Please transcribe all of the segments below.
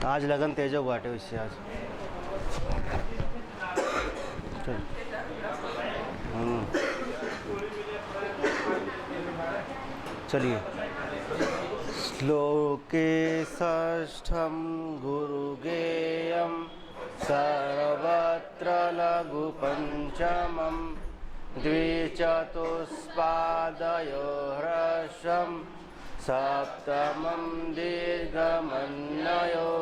आज लगन तेजो बाटे इससे आज चल। चलिए। श्लोके षष्ठं गुरुगेयं सर्वत्र लघुपञ्चमं द्विचतुष्पादयो ह्रस्वं सप्तमं दीर्घमन्वयो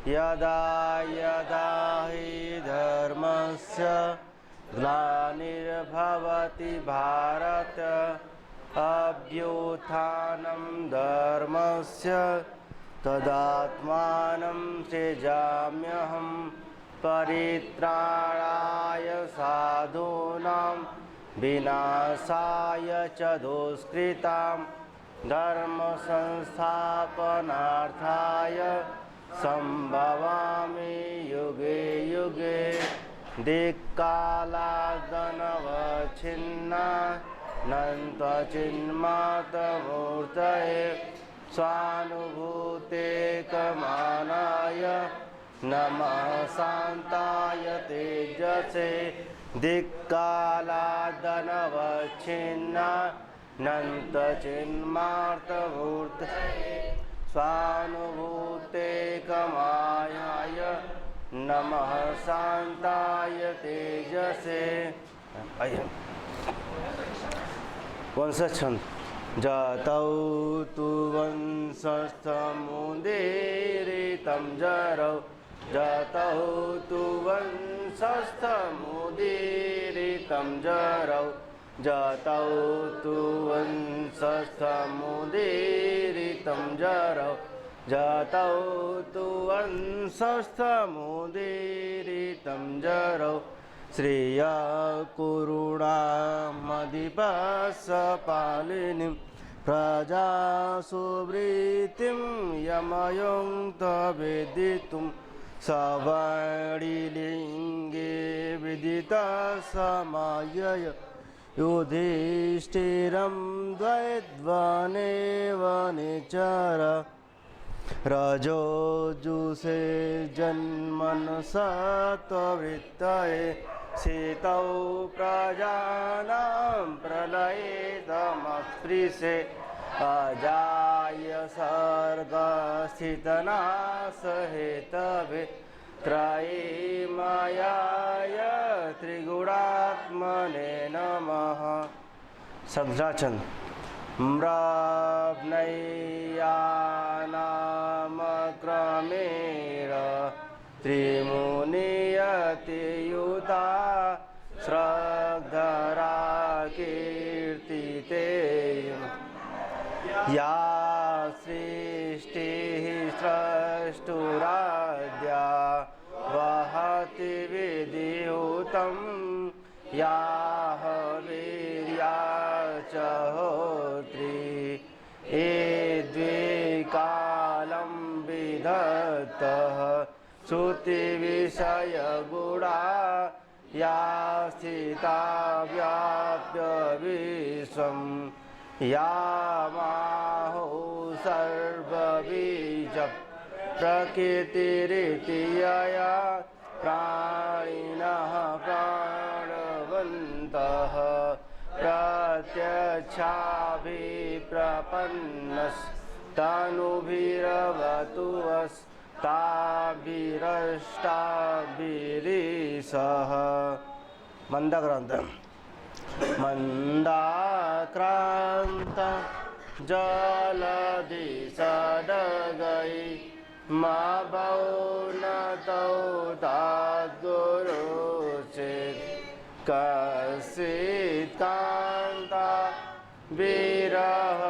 यदा यदा हि धर्मस्य ग्लानिर्भवति भारत अभ्युत्थानं धर्मस्य तदात्मानं सृजाम्यहं परित्राणाय साधूनां विनाशाय च दुष्कृतां धर्म संस्थापनार्थाय संभवामि युगे युगे दिक्कालादनवच्छिन्ना नन्त्वचिन्मातमूर्तये स्वानुभूते कमानाय नमः शान्ताय तेजसे दिक्कालादनवच्छिन्ना नन्तचिन्मार्तमूर्तये स्वानुभूते कमायाय नमः शान्ताय तेजसे। वंशछंद जातौ तु वंशस्थमुदीरितं जरौ जातौ तु वंशस्थमुदीरितं जरौ जातौ तु वंशस्थमुदीरितं जरौ जातौ तु वंशस्थमुदीरितं जरौ श्रेया कुरुणामधिपस्सपालिनीं प्रजासुवृत्तिं यमयं तवेदितुं सवर्णिलिङ्गे विदितसमायय युधिष्ठिरं द्वैद्वनेव निचर रजोजुषे जन्मनसत्त्ववृत्तये शीतौ प्रजानां प्रलये तमस्पृशे अजाय सर्गस्थितनाशहेतवे त्रयीमयाय त्रिगुणात्मने नमः। सब्जाचंद म्राप्नैयानामक्रमेण त्रिमुनियतियुता श्रद्धरा कीर्तिते या सृष्टिः स्रष्टुराद्या वहति विधिहुतं या वीर्या च होत्री ये द्वे कालं विधत्तः श्रुतिविषयगुणा या स्थिता व्याप्य विश्वं या माहो सर्वबीज प्रकृतिरिति यया प्राणिनः प्राणवन्तः प्रत्यक्षाभिप्रपन्नस्तनुभिरवतु ताभिरष्टाभिरीशः। मंदाक्रांत मंदाक्रांत जलधि सडगै मा बहुनतौ तद्गुरुचित् कश्चित् कान्ता विरह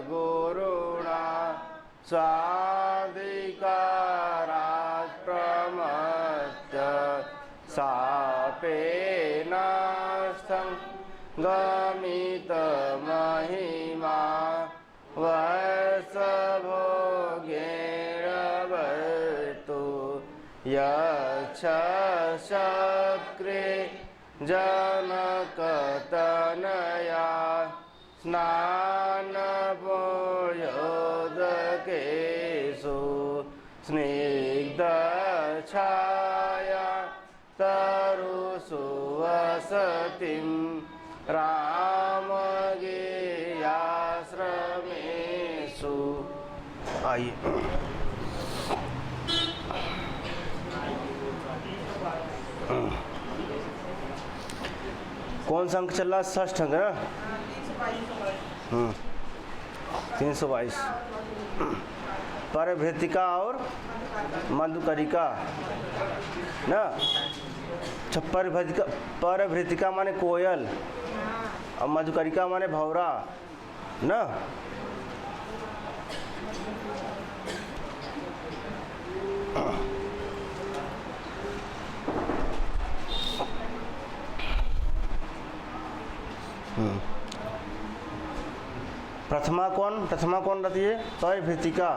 गुरुणा स्वाधिकारात् प्रमत्त शापेनास्थं गमितमहिमा वसभोगेण वर्तु यच्छक्रे जनकतनया स्नानपोयोदकेषु स्निग्ध छाया तरुषु वसतिं राम गेयाश्रमेषु। आइए कौन सा अंक चल रहा है? षष्ठ अंक ना। 322 परभृतिका और मधुकरिका ना। परभृतिका माने कोयल और मधुकरिका माने भौरा ना। प्रथमा कौन रहती है? परिभृतिका।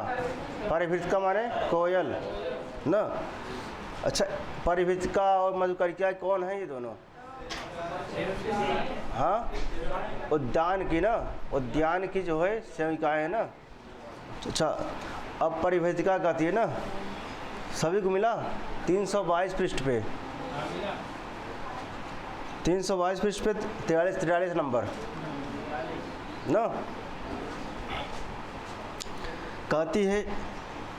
परिभृतिका माने कोयल ना। अच्छा, परिभृतिका और मधुकरिका कौन है ये दोनों? हाँ, उद्यान की ना। उद्यान की जो है सेविकाएँ है ना। अच्छा, अब परिभृतिका कहती है ना। सभी को मिला 322 पृष्ठ पे। 322 पृष्ठ पे 43 नंबर ना। कहती है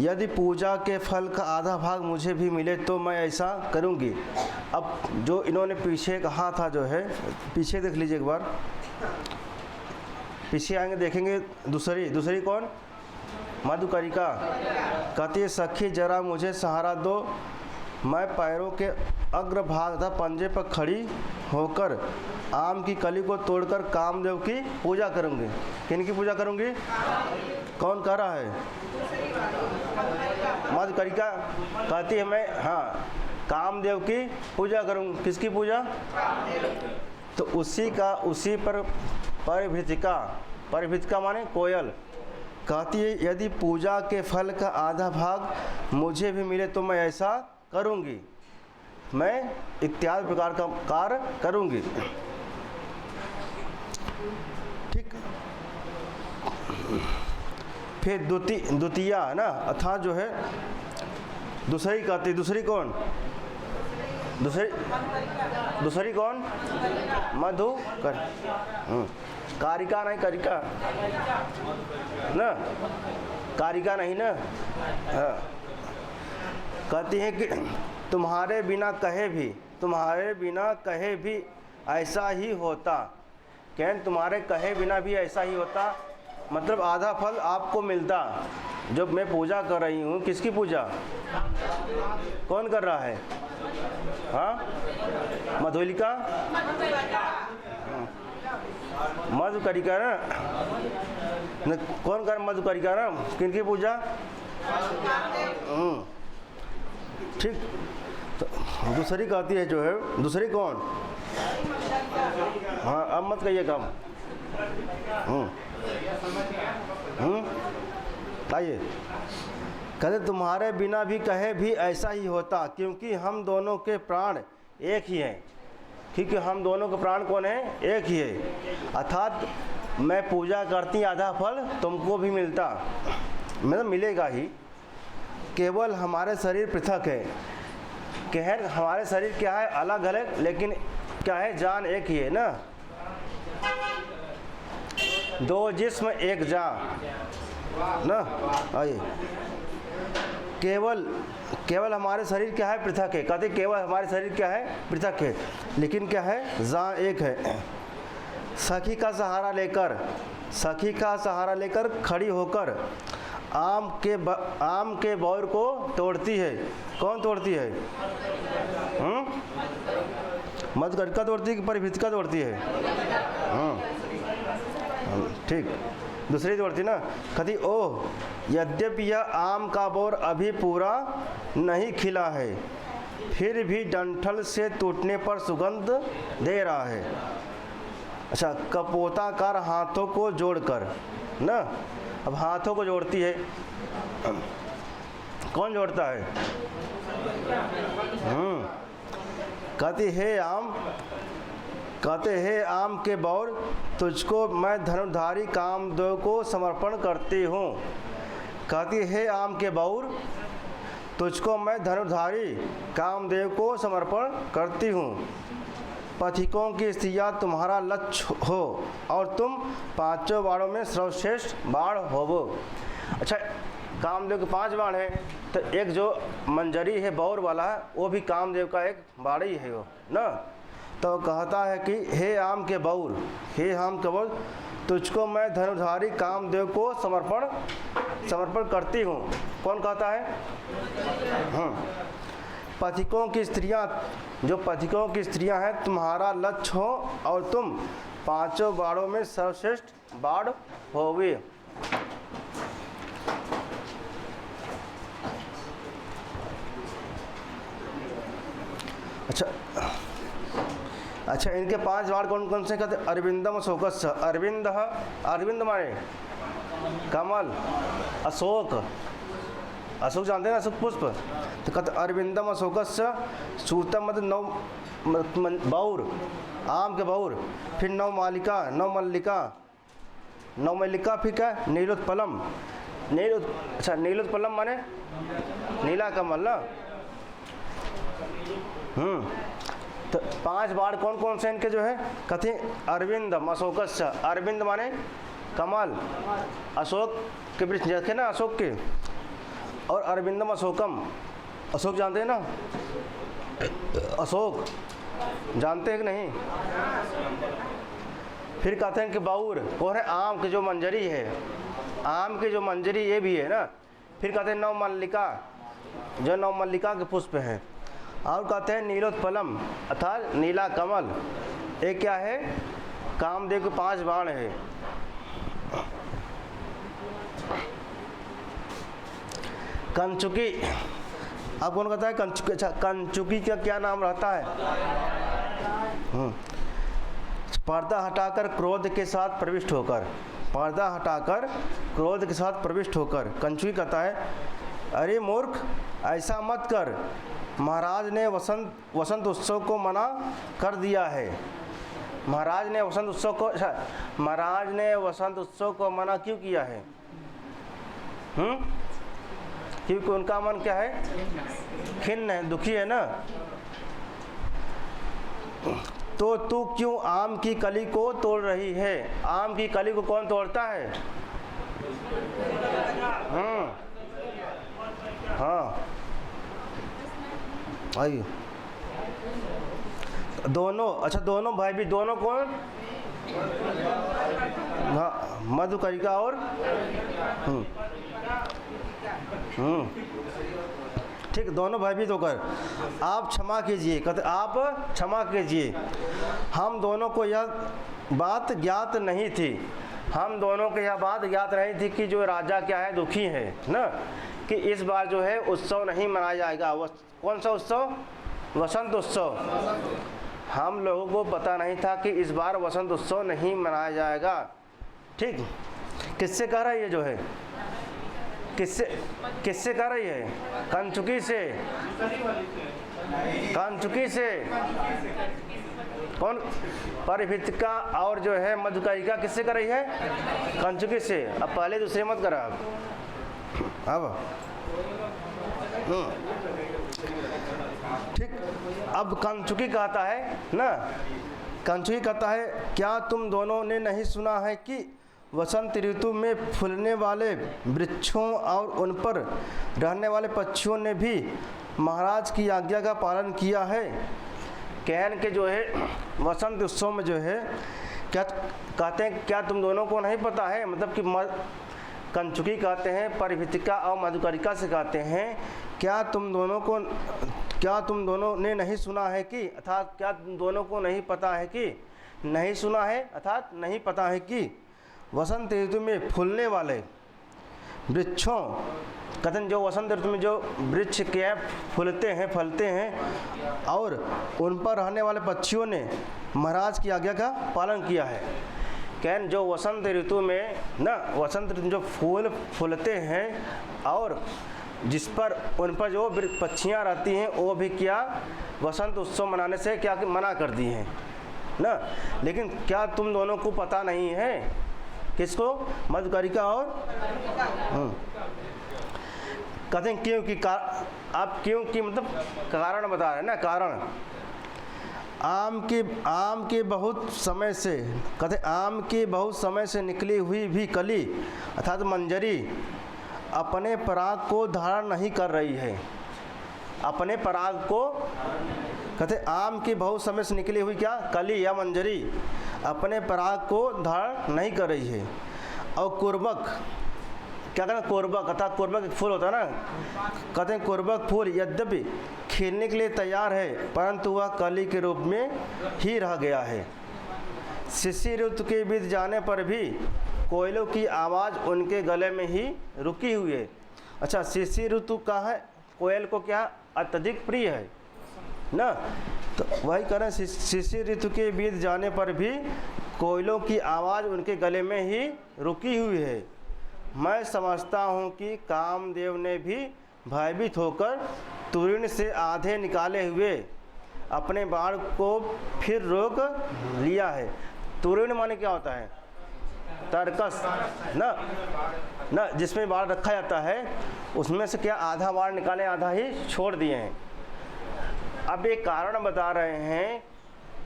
यदि पूजा के फल का आधा भाग मुझे भी मिले तो मैं ऐसा करूंगी। अब जो इन्होंने पीछे कहा था जो है, पीछे देख लीजिए एक बार, पीछे आएंगे देखेंगे। दूसरी कौन? मधुकरिका। कहती है सखी जरा मुझे सहारा दो, मैं पैरों के अग्रभाग तथा पंजे पर खड़ी होकर आम की कली को तोड़कर कामदेव की पूजा करूंगी। किनकी पूजा करूंगी? कौन कह रहा है? मधुकरिका कहती है मैं, हाँ, कामदेव की पूजा करूंगी। किसकी पूजा? तो उसी पर परिभृतिका माने कोयल कहती है यदि पूजा के फल का आधा भाग मुझे भी मिले तो मैं ऐसा करूंगी, मैं इत्यादि प्रकार का कार्य करूंगी। ठीक। फिर द्वितीया है ना, अर्थात जो है दूसरी कहती। दूसरी कौन? दूसरी कौन? कारिका नहीं, कारिका ना, कारिका नहीं ना। हाँ, कहती है कि तुम्हारे बिना कहे भी ऐसा ही होता। कहन तुम्हारे कहे बिना भी ऐसा ही होता, मतलब आधा फल आपको मिलता। जब मैं पूजा कर रही हूँ, किसकी पूजा? कौन कर रहा है? हाँ, मधुलिका, मधुकरिका ना। कौन कर? मधुकरिका ना। किनकी पूजा? ठीक। तो दूसरी कहती है जो है, दूसरी कौन? हाँ, अब मत कहिए कम। आइए, कहते तुम्हारे बिना भी कहे भी ऐसा ही होता, क्योंकि हम दोनों के प्राण एक ही हैं। ठीक है, हम दोनों के प्राण कौन है? एक ही है। अर्थात मैं पूजा करती, आधा फल तुमको भी मिलता, मतलब मिलेगा ही। केवल हमारे शरीर पृथक है। कहर हमारे शरीर क्या है? अलग अलग, लेकिन क्या है? जान एक ही है ना। दो जिस्म एक जान ना। आइए, केवल हमारे शरीर क्या है? पृथक है। कहते केवल हमारे शरीर क्या है? पृथक है, लेकिन क्या है? जान एक है। सखी का सहारा लेकर खड़ी होकर आम के बौर को तोड़ती है। कौन तोड़ती है? मधुकरिका तोड़ती है कि परिभृतिका तोड़ती है? ठीक, दूसरी तोड़ती ना। कहती ओह, यद्यपि यह आम का बौर अभी पूरा नहीं खिला है, फिर भी डंठल से टूटने पर सुगंध दे रहा है। अच्छा, कपोताकार हाथों को जोड़कर ना। अब हाथों को जोड़ती है, कौन जोड़ता है? कहते हे आम के बौर, तुझको मैं धनुर्धारी कामदेव को समर्पण करती हूँ। कहती हे आम के बौर, तुझको मैं धनुर्धारी कामदेव को समर्पण करती हूँ। पथिकों की स्त्रियाँ तुम्हारा लक्ष्य हो और तुम पांचों बाणों में सर्वश्रेष्ठ बाण होवो। अच्छा, कामदेव के 5 बाण हैं, तो एक जो मंजरी है बौर वाला है वो भी कामदेव का एक बाण ही है वो ना। तो कहता है कि हे आम के बौर, हे आम के बौर, तुझको मैं धनुर्धारी कामदेव को समर्पण करती हूँ। कौन कहता है? पथिकों की स्त्रियाँ, जो पथिकों की स्त्रियाँ हैं तुम्हारा लक्ष्य हो और तुम पांचों बाणों में सर्वश्रेष्ठ बाण होवे। अच्छा, इनके 5 बाण कौन कौन से कहते? अरविंदम अशोकस्य। अरविंद, अरविंद माने कमल, अशोक, अशोक जानते हैं ना, अशोक पुष्प, तो कहते अरविंदम अशोकस्य सूतम मतलब 9 बौर, आम के बौर, फिर 9 मालिका, 9 मल्लिका, फिर क्या? नीलोत्पलम, अच्छा नीलोत्पलम माने नीला कमल ना। तो 5 बाण कौन कौन से इनके जो है कहते? अरविंदम अशोकस्य, अरविंद माने कमल, अशोक के वृक्ष देखे ना, अशोक के, और अरविंदम अशोकम, अशोक जानते हैं ना, अशोक जानते हैं कि नहीं? फिर कहते हैं कि बाउर, कौन है? आम की जो मंजरी है, आम की जो मंजरी ये भी है ना। फिर कहते हैं 9 मल्लिका, जो 9 मल्लिका के पुष्प हैं, और कहते हैं नीलोत्पलम अर्थात नीला कमल। एक क्या है? कामदेव के 5 बाण है। कंचुकी, अब कौन कहता है कंचुकी? अच्छा, कंचुकी का क्या नाम रहता है? पर्दा हटाकर क्रोध के साथ प्रविष्ट होकर, पर्दा हटाकर क्रोध के साथ प्रविष्ट होकर कंचुकी कहता है अरे मूर्ख, ऐसा मत कर, महाराज ने वसंत उत्सव को मना कर दिया है। महाराज ने वसंत उत्सव को, अच्छा महाराज ने वसंत उत्सव को मना क्यों किया है? क्योंकि उनका मन क्या है? खिन्न है, दुखी है ना। तो तू क्यों आम की कली को तोड़ रही है? आम की कली को कौन तोड़ता है? हाँ, आइए दोनों, अच्छा दोनों भाई भी, दोनों कौन? हाँ, मधुकरिका और ठीक, दोनों भाई भी तो कर। आप क्षमा कीजिए, कहते आप क्षमा कीजिए, हम दोनों को यह बात ज्ञात नहीं थी, हम दोनों को यह बात ज्ञात नहीं थी कि जो राजा क्या है दुखी है ना, कि इस बार जो है उत्सव नहीं मनाया जाएगा। कौन सा उत्सव? वसंत उत्सव। हम लोगों को पता नहीं था कि इस बार वसंत उत्सव नहीं मनाया जाएगा। ठीक, किससे कह रहा है ये जो है? किससे कह रही है? कंचुकी से, कंचुकी से। कौन? परिभितिका और जो है मधुकरिका किससे कर रही है? कंचुकी से। अब पहले दूसरे मत करा अब ठीक। अब कंचुकी कहता है ना, कंचुकी कहता है क्या तुम दोनों ने नहीं सुना है कि वसंत ऋतु में फूलने वाले वृक्षों और उन पर रहने वाले पक्षियों ने भी महाराज की आज्ञा का पालन किया है। कहन के जो है वसंत उत्सव में जो है क्या कहते हैं, क्या तुम दोनों को नहीं पता है? मतलब कि कंचुकी कहते हैं, परिभितिका और मधुकरिका से कहते हैं क्या तुम दोनों ने नहीं सुना है कि, अर्थात क्या तुम दोनों को नहीं पता है कि, नहीं सुना है अर्थात नहीं पता है कि वसंत ऋतु में फूलने वाले वृक्षों, कथन जो वसंत ऋतु में जो वृक्ष के फूलते हैं फलते हैं और उन पर रहने वाले पक्षियों ने महाराज की आज्ञा का पालन किया है। कहन जो वसंत ऋतु में ना, वसंत ऋतु में जो फूल फूलते हैं और जिस पर उन पर जो पक्षियाँ रहती हैं वो भी क्या वसंत उत्सव मनाने से क्या मना कर दी हैं ना। लेकिन क्या तुम दोनों को पता नहीं है? किसको? मधुकरिका और कहते हैं क्योंकि आप क्यों की मतलब कारण बता रहे हैं ना, कारण। आम की बहुत समय से, कहते आम की बहुत समय से निकली हुई भी कली अर्थात मंजरी अपने पराग को धारण नहीं कर रही है। अपने पराग को, कहते आम की बहुत समय से निकली हुई क्या कली या मंजरी अपने पराग को धारण नहीं कर रही है। और कुर्बक, क्या कहते हैं कुर्बक, अर्थात कुर्बक एक फूल होता है ना, कहते हैं कुर्बक फूल यद्यपि खिलने के लिए तैयार है परंतु वह कली के रूप में ही रह गया है। शिशिर ऋतु के बीत जाने पर भी कोयलों की आवाज़ उनके गले में ही रुकी हुई है। अच्छा, शिशिर ऋतु का है कोयल को क्या अत्यधिक प्रिय है ना, तो वही करें शिशिर ऋतु के बीत जाने पर भी कोयलों की आवाज़ उनके गले में ही रुकी हुई है। मैं समझता हूँ कि कामदेव ने भी भयभीत होकर तुरीण से आधे निकाले हुए अपने बाण को फिर रोक लिया है। तुरीण माने क्या होता है, तरकस ना जिसमें बाण रखा जाता है, उसमें से क्या आधा बाण निकाले आधा ही छोड़ दिए हैं। अब एक कारण बता रहे हैं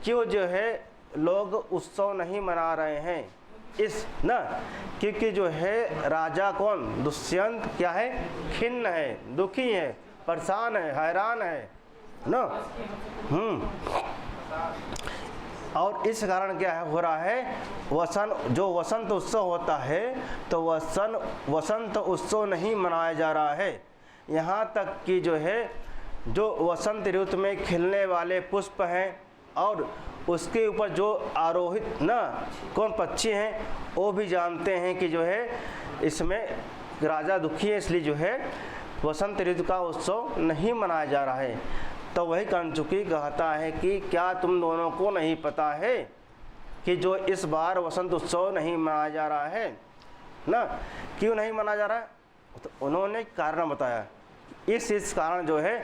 क्यों जो है लोग उत्सव नहीं मना रहे हैं इस ना, क्योंकि जो है राजा कौन दुष्यंत क्या है खिन्न है, दुखी है, परेशान है, हैरान है ना। और इस कारण क्या है हो रहा है, वसंत उत्सव होता है तो वसंत उत्सव नहीं मनाया जा रहा है। यहाँ तक कि जो है जो वसंत ऋतु में खिलने वाले पुष्प हैं और उसके ऊपर जो आरोहित ना कौन पक्षी हैं वो भी जानते हैं कि जो है इसमें राजा दुखी है, इसलिए जो है वसंत ऋतु का उत्सव नहीं मनाया जा रहा है। तो वही कंचुकी कहता है कि क्या तुम दोनों को नहीं पता है कि जो इस बार वसंत उत्सव नहीं मनाया जा रहा है ना, क्यों नहीं मनाया जा रहा है? तो उन्होंने कारण बताया, इस कारण जो है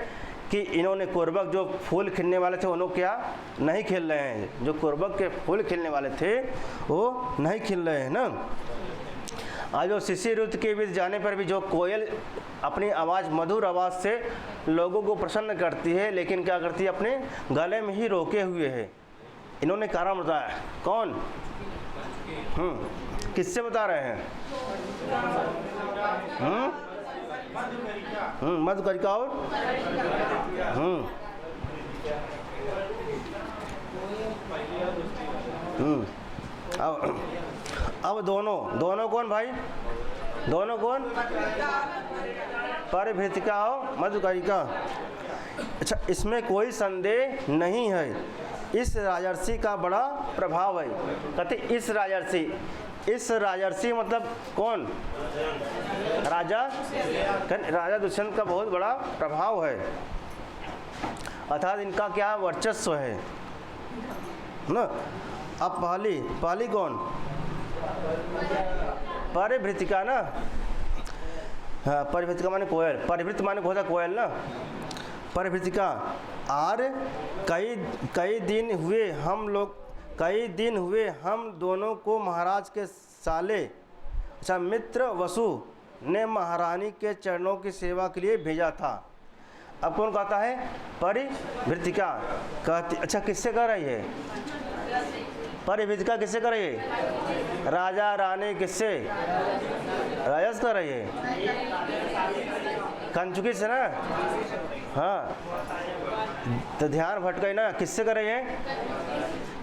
कि इन्होंने कुर्बक जो फूल खिलने वाले थे उन्होंने क्या नहीं खिल रहे हैं, जो कुर्बक के फूल खिलने वाले थे वो नहीं खिल रहे हैं ना। आज जो शिशिर ऋतु के बीच जाने पर भी जो कोयल अपनी आवाज़ मधुर आवाज़ से लोगों को प्रसन्न करती है, लेकिन क्या करती है अपने गले में ही रोके हुए है। इन्होंने कारण बताया, कौन किससे बता रहे हैं? मधुकरिका और अब दोनों कौन भाई, दोनों कौन? परिभृतिका और मधुकरिका। अच्छा, इसमें कोई संदेह नहीं है, इस राजर्षि का बड़ा प्रभाव है। कहते इस राजर्षि मतलब कौन? राजा दुष्यंत का बहुत बड़ा प्रभाव है, अर्थात इनका क्या वर्चस्व है ना। अब पहली कौन? परिभृतिका ना, हाँ परिभृतिका माने कोयल, परिभृत माने होता कोयल ना। परिभृतिका और कई दिन हुए हम दोनों को महाराज के साले अच्छा मित्र वसु ने महारानी के चरणों की सेवा के लिए भेजा था। अब कौन कहता है? परिभृतिका कहती। अच्छा, किससे कह रही है? परिभृतिका किससे कर रही है? राजा रानी किससे? राजा से कर रही है, कंचुकी से ना। हाँ, तो ध्यान भटक गई ना, किससे कर रही है?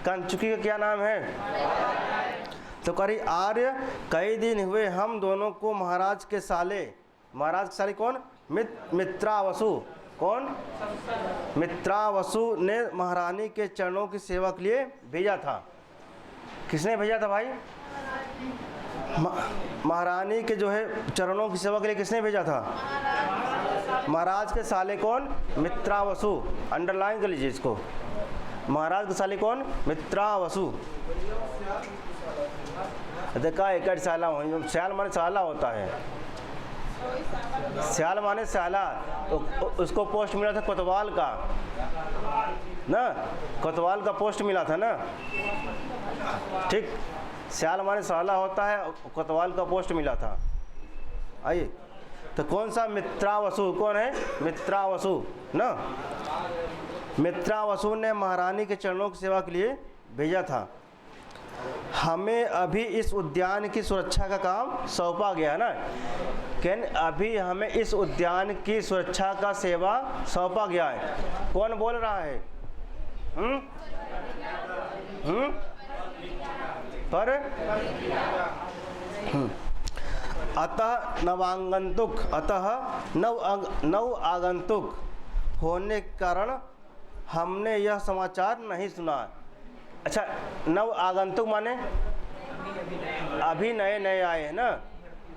कंचुकी का क्या नाम है? तो करी आर्य कई दिन हुए हम दोनों को महाराज के साले कौन? मित्रावसु। कौन? मित्रावसु ने महारानी के चरणों की सेवा के लिए भेजा था। किसने भेजा था भाई? महारानी के जो है चरणों की सेवा के लिए किसने भेजा था? महाराज के साले कौन? मित्रावसु। अंडरलाइन कर लीजिए इसको, महाराज के साले कौन? मित्रावसु। देखा एक साला, श्याल माने साला होता है, श्याल माने साला। तो उसको पोस्ट मिला था कोतवाल का ना, कोतवाल का पोस्ट मिला था ना, ठीक। श्याल माने साला होता है, कोतवाल का पोस्ट मिला था। आइए, तो कौन सा मित्रावसु, कौन है मित्रावसु ना। मित्रावसु ने महारानी के चरणों की सेवा के लिए भेजा था। हमें अभी इस उद्यान की सुरक्षा का काम सौंपा गया है ना। कैन अभी हमें इस उद्यान की सुरक्षा का सेवा सौंपा गया है। कौन बोल रहा है? पर अतः नव आगंतुक होने के कारण हमने यह समाचार नहीं सुना। अच्छा, नव आगंतुक माने अभी नए नए आए हैं ना,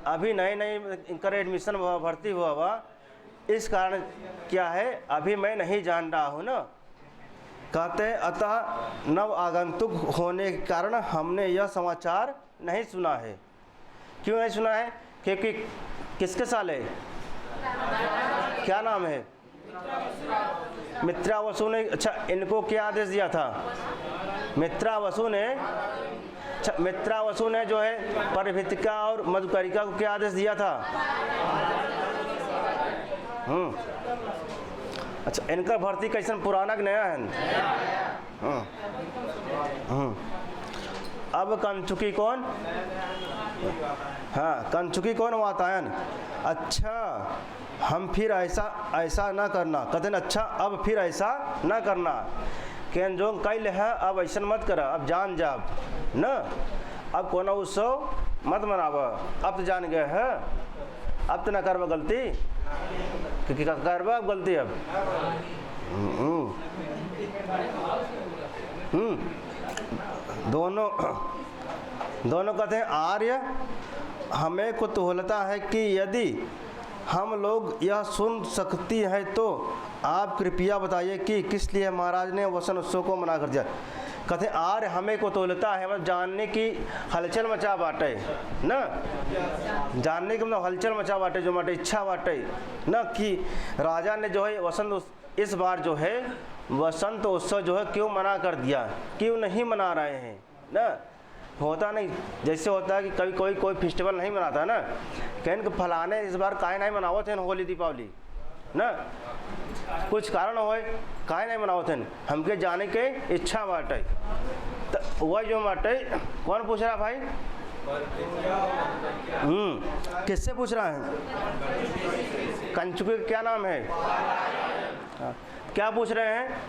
अभी नए नए इनका एडमिशन हुआ, भर्ती हुआ, इस कारण क्या है अभी मैं नहीं जान रहा हूँ ना। कहते हैं अतः नव आगंतुक होने के कारण हमने यह समाचार नहीं सुना है। क्यों नहीं सुना है? क्योंकि किसके साल है, क्या नाम है? मित्रावसु ने। अच्छा, इनको क्या आदेश दिया था? मित्रावसु ने। अच्छा, मित्रावसु ने जो है परभितिका और मधुकरिका को क्या आदेश दिया था? अच्छा, इनका भर्ती कैसन, पुराना कि नया है? अब कंचुकी कौन? हाँ, कंचुकी कौन? वातायन। अच्छा, हम फिर ऐसा ना करना। कहते हैं अच्छा अब फिर ऐसा ना करना। केन जो कैल है अब ऐसा मत कर, अब जान जा न, अब कोनो उत्सव मत मनाव, अब तो जान गए है, अब तो ना करवा गलती, क्योंकि करवा अब गलती अब। दोनों कहते हैं आर्य, हमें कुतूहलता है कि यदि हम लोग यह सुन सकती है तो आप कृपया बताइए कि किस लिए महाराज ने वसंत उत्सव को मना कर दिया। कहते हैं आर्य, हमें कुतूहलता है, मतलब जानने की हलचल मचा बाटे न, जानने की मतलब हलचल मचा बाटे, जो बाटे इच्छा बाटे न, कि राजा ने जो है इस बार जो है वसंत उत्सव जो है क्यों मना कर दिया, क्यों नहीं मना रहे हैं न। होता नहीं, जैसे होता है कि कभी कोई फेस्टिवल नहीं मनाता ना, कहने कि फलाने इस बार काहे नहीं मनावत हैं होली दीपावली ना, कुछ कारण हो काहे नहीं मनावत हैं, हमके जाने के इच्छा बाटे। तो वह जो बाटे, कौन पूछ रहा भाई? किससे पूछ रहा है? कंचुकी का क्या नाम है? क्या पूछ रहे हैं?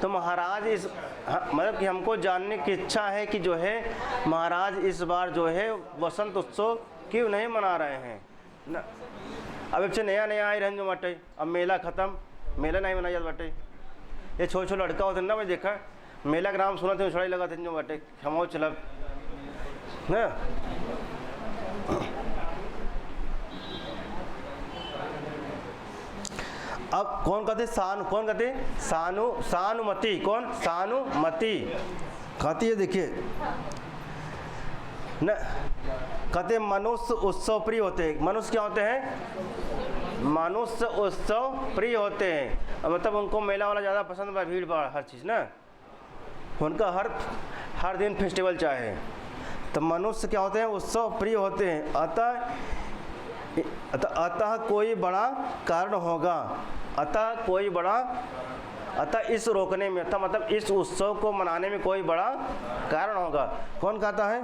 तो महाराज इस मतलब कि हमको जानने की इच्छा है कि जो है महाराज इस बार जो है वसंत उत्सव क्यों नहीं मना रहे हैं ना। अब से नया आए रहे जो बाटे, अब मेला ख़त्म, मेला नहीं मनाया जाता बाटे। ये छोटे लड़का होते ना, मैं देखा मेला का नाम सुना थे छड़ाई लगा थे जो बाटे, हम चलब ना। अब कौन कहते सानुमति, कौन? सानुमति कहती है, देखिए न, कहते मनुष्य उत्सव प्रिय होते हैं। मनुष्य क्या होते हैं? मनुष्य उत्सव प्रिय होते हैं, मतलब उनको मेला वाला ज़्यादा पसंद है, भीड़ भाड़ हर चीज़ ना, उनका हर दिन फेस्टिवल चाहे। तो मनुष्य क्या होते हैं? उत्सव प्रिय होते हैं। अतः कोई बड़ा कारण होगा, अतः इस रोकने में, अतः मतलब इस उत्सव को मनाने में कोई बड़ा कारण होगा। कौन कहता है?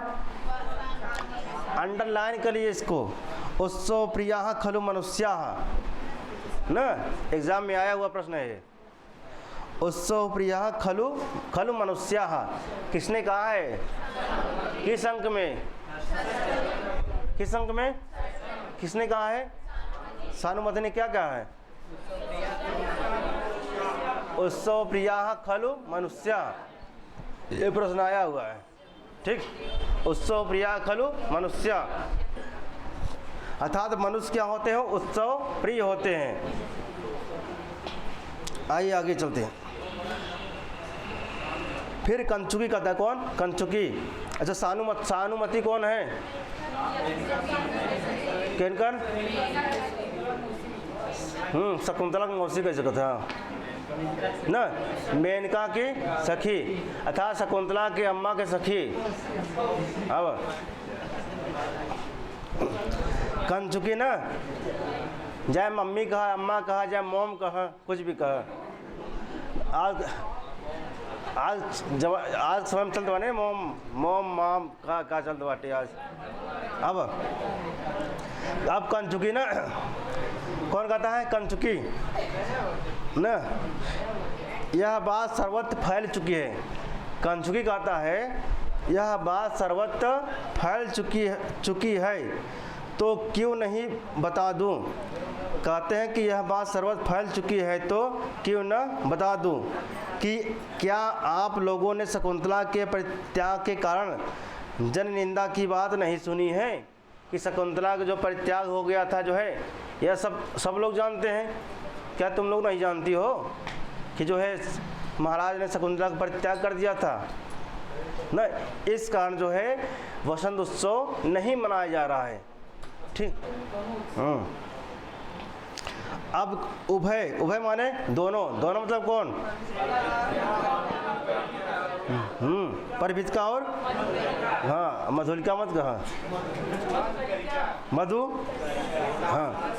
अंडरलाइन करिए इसको, उत्सव प्रिया खलु मनुष्या ना, एग्जाम में आया हुआ प्रश्न है। उत्सव प्रिया खलु मनुष्या, किसने कहा है? किस अंक में? किस अंक में किसने कहा है? सानुमति ने क्या कहा है? उत्सव प्रिया खलु मनुष्या, ये प्रश्न आया हुआ है। ठीक, उत्सव प्रिया खलु मनुष्या, अर्थात मनुष्य क्या होते हैं? उत्सव प्रिय होते हैं। आइए आगे चलते हैं। फिर कंचुकी कहता है, कौन? कंचुकी। अच्छा, सानुमति कौन है? किनकर? शकुंतला की मौसी कह सकता है ना, मेनका की सखी, अर्थात शकुंतला के अम्मा के सखी। अब कंचुकी ना, चाहे मम्मी कहा, अम्मा कहा, चाहे मोम कहा, कुछ भी कहा। आज आज समय में चलते बाटे मोम मोम माम का चलते बाटे आज। अब कंचुकी ना, कौन कहता है कंचुकी ना, यह बात सर्वत्र फैल चुकी है। कंचुकी कहता है यह बात सर्वत्र फैल चुकी है तो क्यों नहीं बता दूं। कहते हैं कि यह बात सर्वत्र फैल चुकी है तो क्यों न बता दूं कि क्या आप लोगों ने शकुंतला के परित्याग के कारण जन निंदा की बात नहीं सुनी है कि शकुंतला का जो परित्याग हो गया था जो है, यह सब लोग जानते हैं। क्या तुम लोग नहीं जानती हो कि जो है महाराज ने शकुंतला का परित्याग कर दिया था ना, इस कारण जो है वसंत उत्सव नहीं मनाया जा रहा है। ठीक। अब उभय माने दोनों मतलब कौन? परिभित का और हाँ मधुलिका मत कहा, मधु हाँ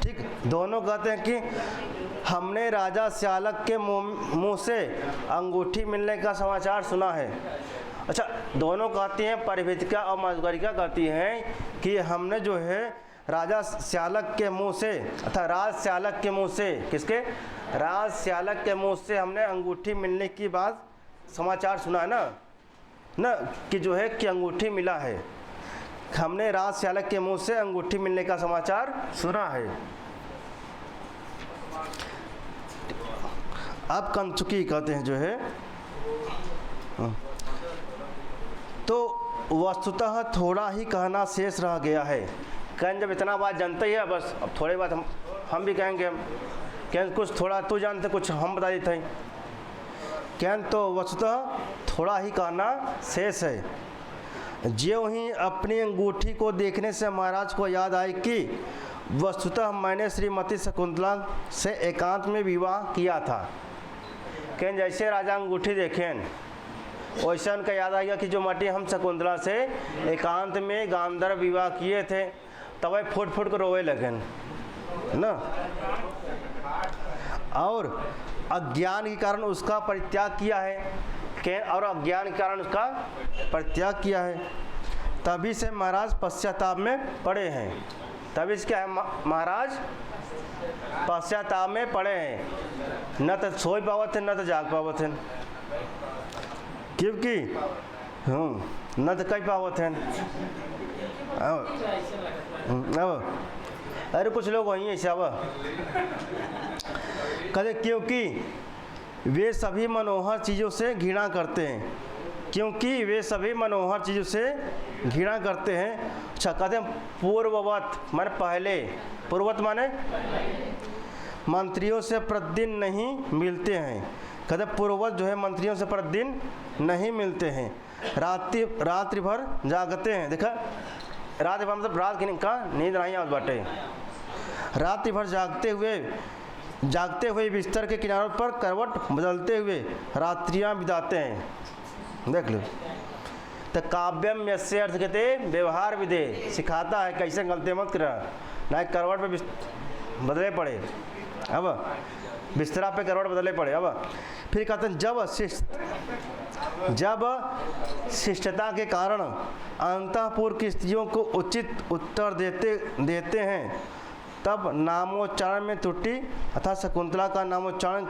ठीक। दोनों कहते हैं कि हमने राजा श्यालक के मुंह से अंगूठी मिलने का समाचार सुना है। अच्छा, दोनों कहती हैं, परिभितिका और मधुलिका कहती हैं कि हमने जो है राजा श्यालक के मुंह से अर्थात राज श्यालक के मुंह से, किसके? राज श्यालक के मुंह से हमने अंगूठी मिलने की बात समाचार सुना है ना कि जो है कि अंगूठी मिला है। हमने राज श्यालक के मुंह से अंगूठी मिलने का समाचार सुना है। अब कंचुकी कहते हैं जो है, तो वस्तुतः थोड़ा ही कहना शेष रह गया है। कहें जब इतना बात जानते ही है, बस अब थोड़ी बात हम भी कहेंगे, कहें कुछ थोड़ा तू जानते, कुछ हम बता देते हैं। कहें तो वस्तुतः थोड़ा ही कहना शेष है। ज्यों ही अपनी अंगूठी को देखने से महाराज को याद आई कि वस्तुतः मैंने श्रीमती शकुंतला से एकांत में विवाह किया था। कहें जैसे राजा अंगूठी देखें वैसे उनका याद आएगा कि जो मटी हम शकुंतला से एकांत में गांधर्व विवाह किए थे, तब फुट फुट कर रोए लगन ना। और अज्ञान के कारण उसका परित्याग किया है, और अज्ञान के कारण उसका परित्याग किया है, तभी से महाराज पश्चाताप में पड़े हैं। तभी से क्या है, महाराज पश्चाताप में पड़े हैं। न तो सोई पावत है न तो जाग पावत है, क्योंकि न तो कई पावत है। अब अरे कुछ लोग वहीं ऐसे अब कहते क्योंकि वे सभी मनोहर चीज़ों से घृणा करते हैं, क्योंकि वे सभी मनोहर चीज़ों से घृणा करते हैं। अच्छा, कहते हैं पूर्ववत माने पहले, पूर्ववत माने मंत्रियों से प्रतिदिन नहीं मिलते हैं। कहते पूर्ववत जो है मंत्रियों से प्रतिदिन नहीं मिलते हैं। रात्रि भर जागते हैं। देखा, रात्रि भर मतलब रात का नींद नहीं आती बाटे। रात्रि भर जागते हुए बिस्तर के किनारों पर करवट बदलते हुए रात्रियां बिताते हैं। देख लो, तो काव्यम यस्य अर्थ कहते व्यवहार विदे, सिखाता है कैसे गलती मत कर, ना करवट पे बदले पड़े। अब बिस्तरा पे करवट बदले पड़े। अब फिर कहते हैं जब शिष्टता के कारण अंतःपुर की स्त्रियों को उचित उत्तर देते हैं, तब नामोच्चारण में त्रुटि अर्थात शकुंतला का नामोच्चारण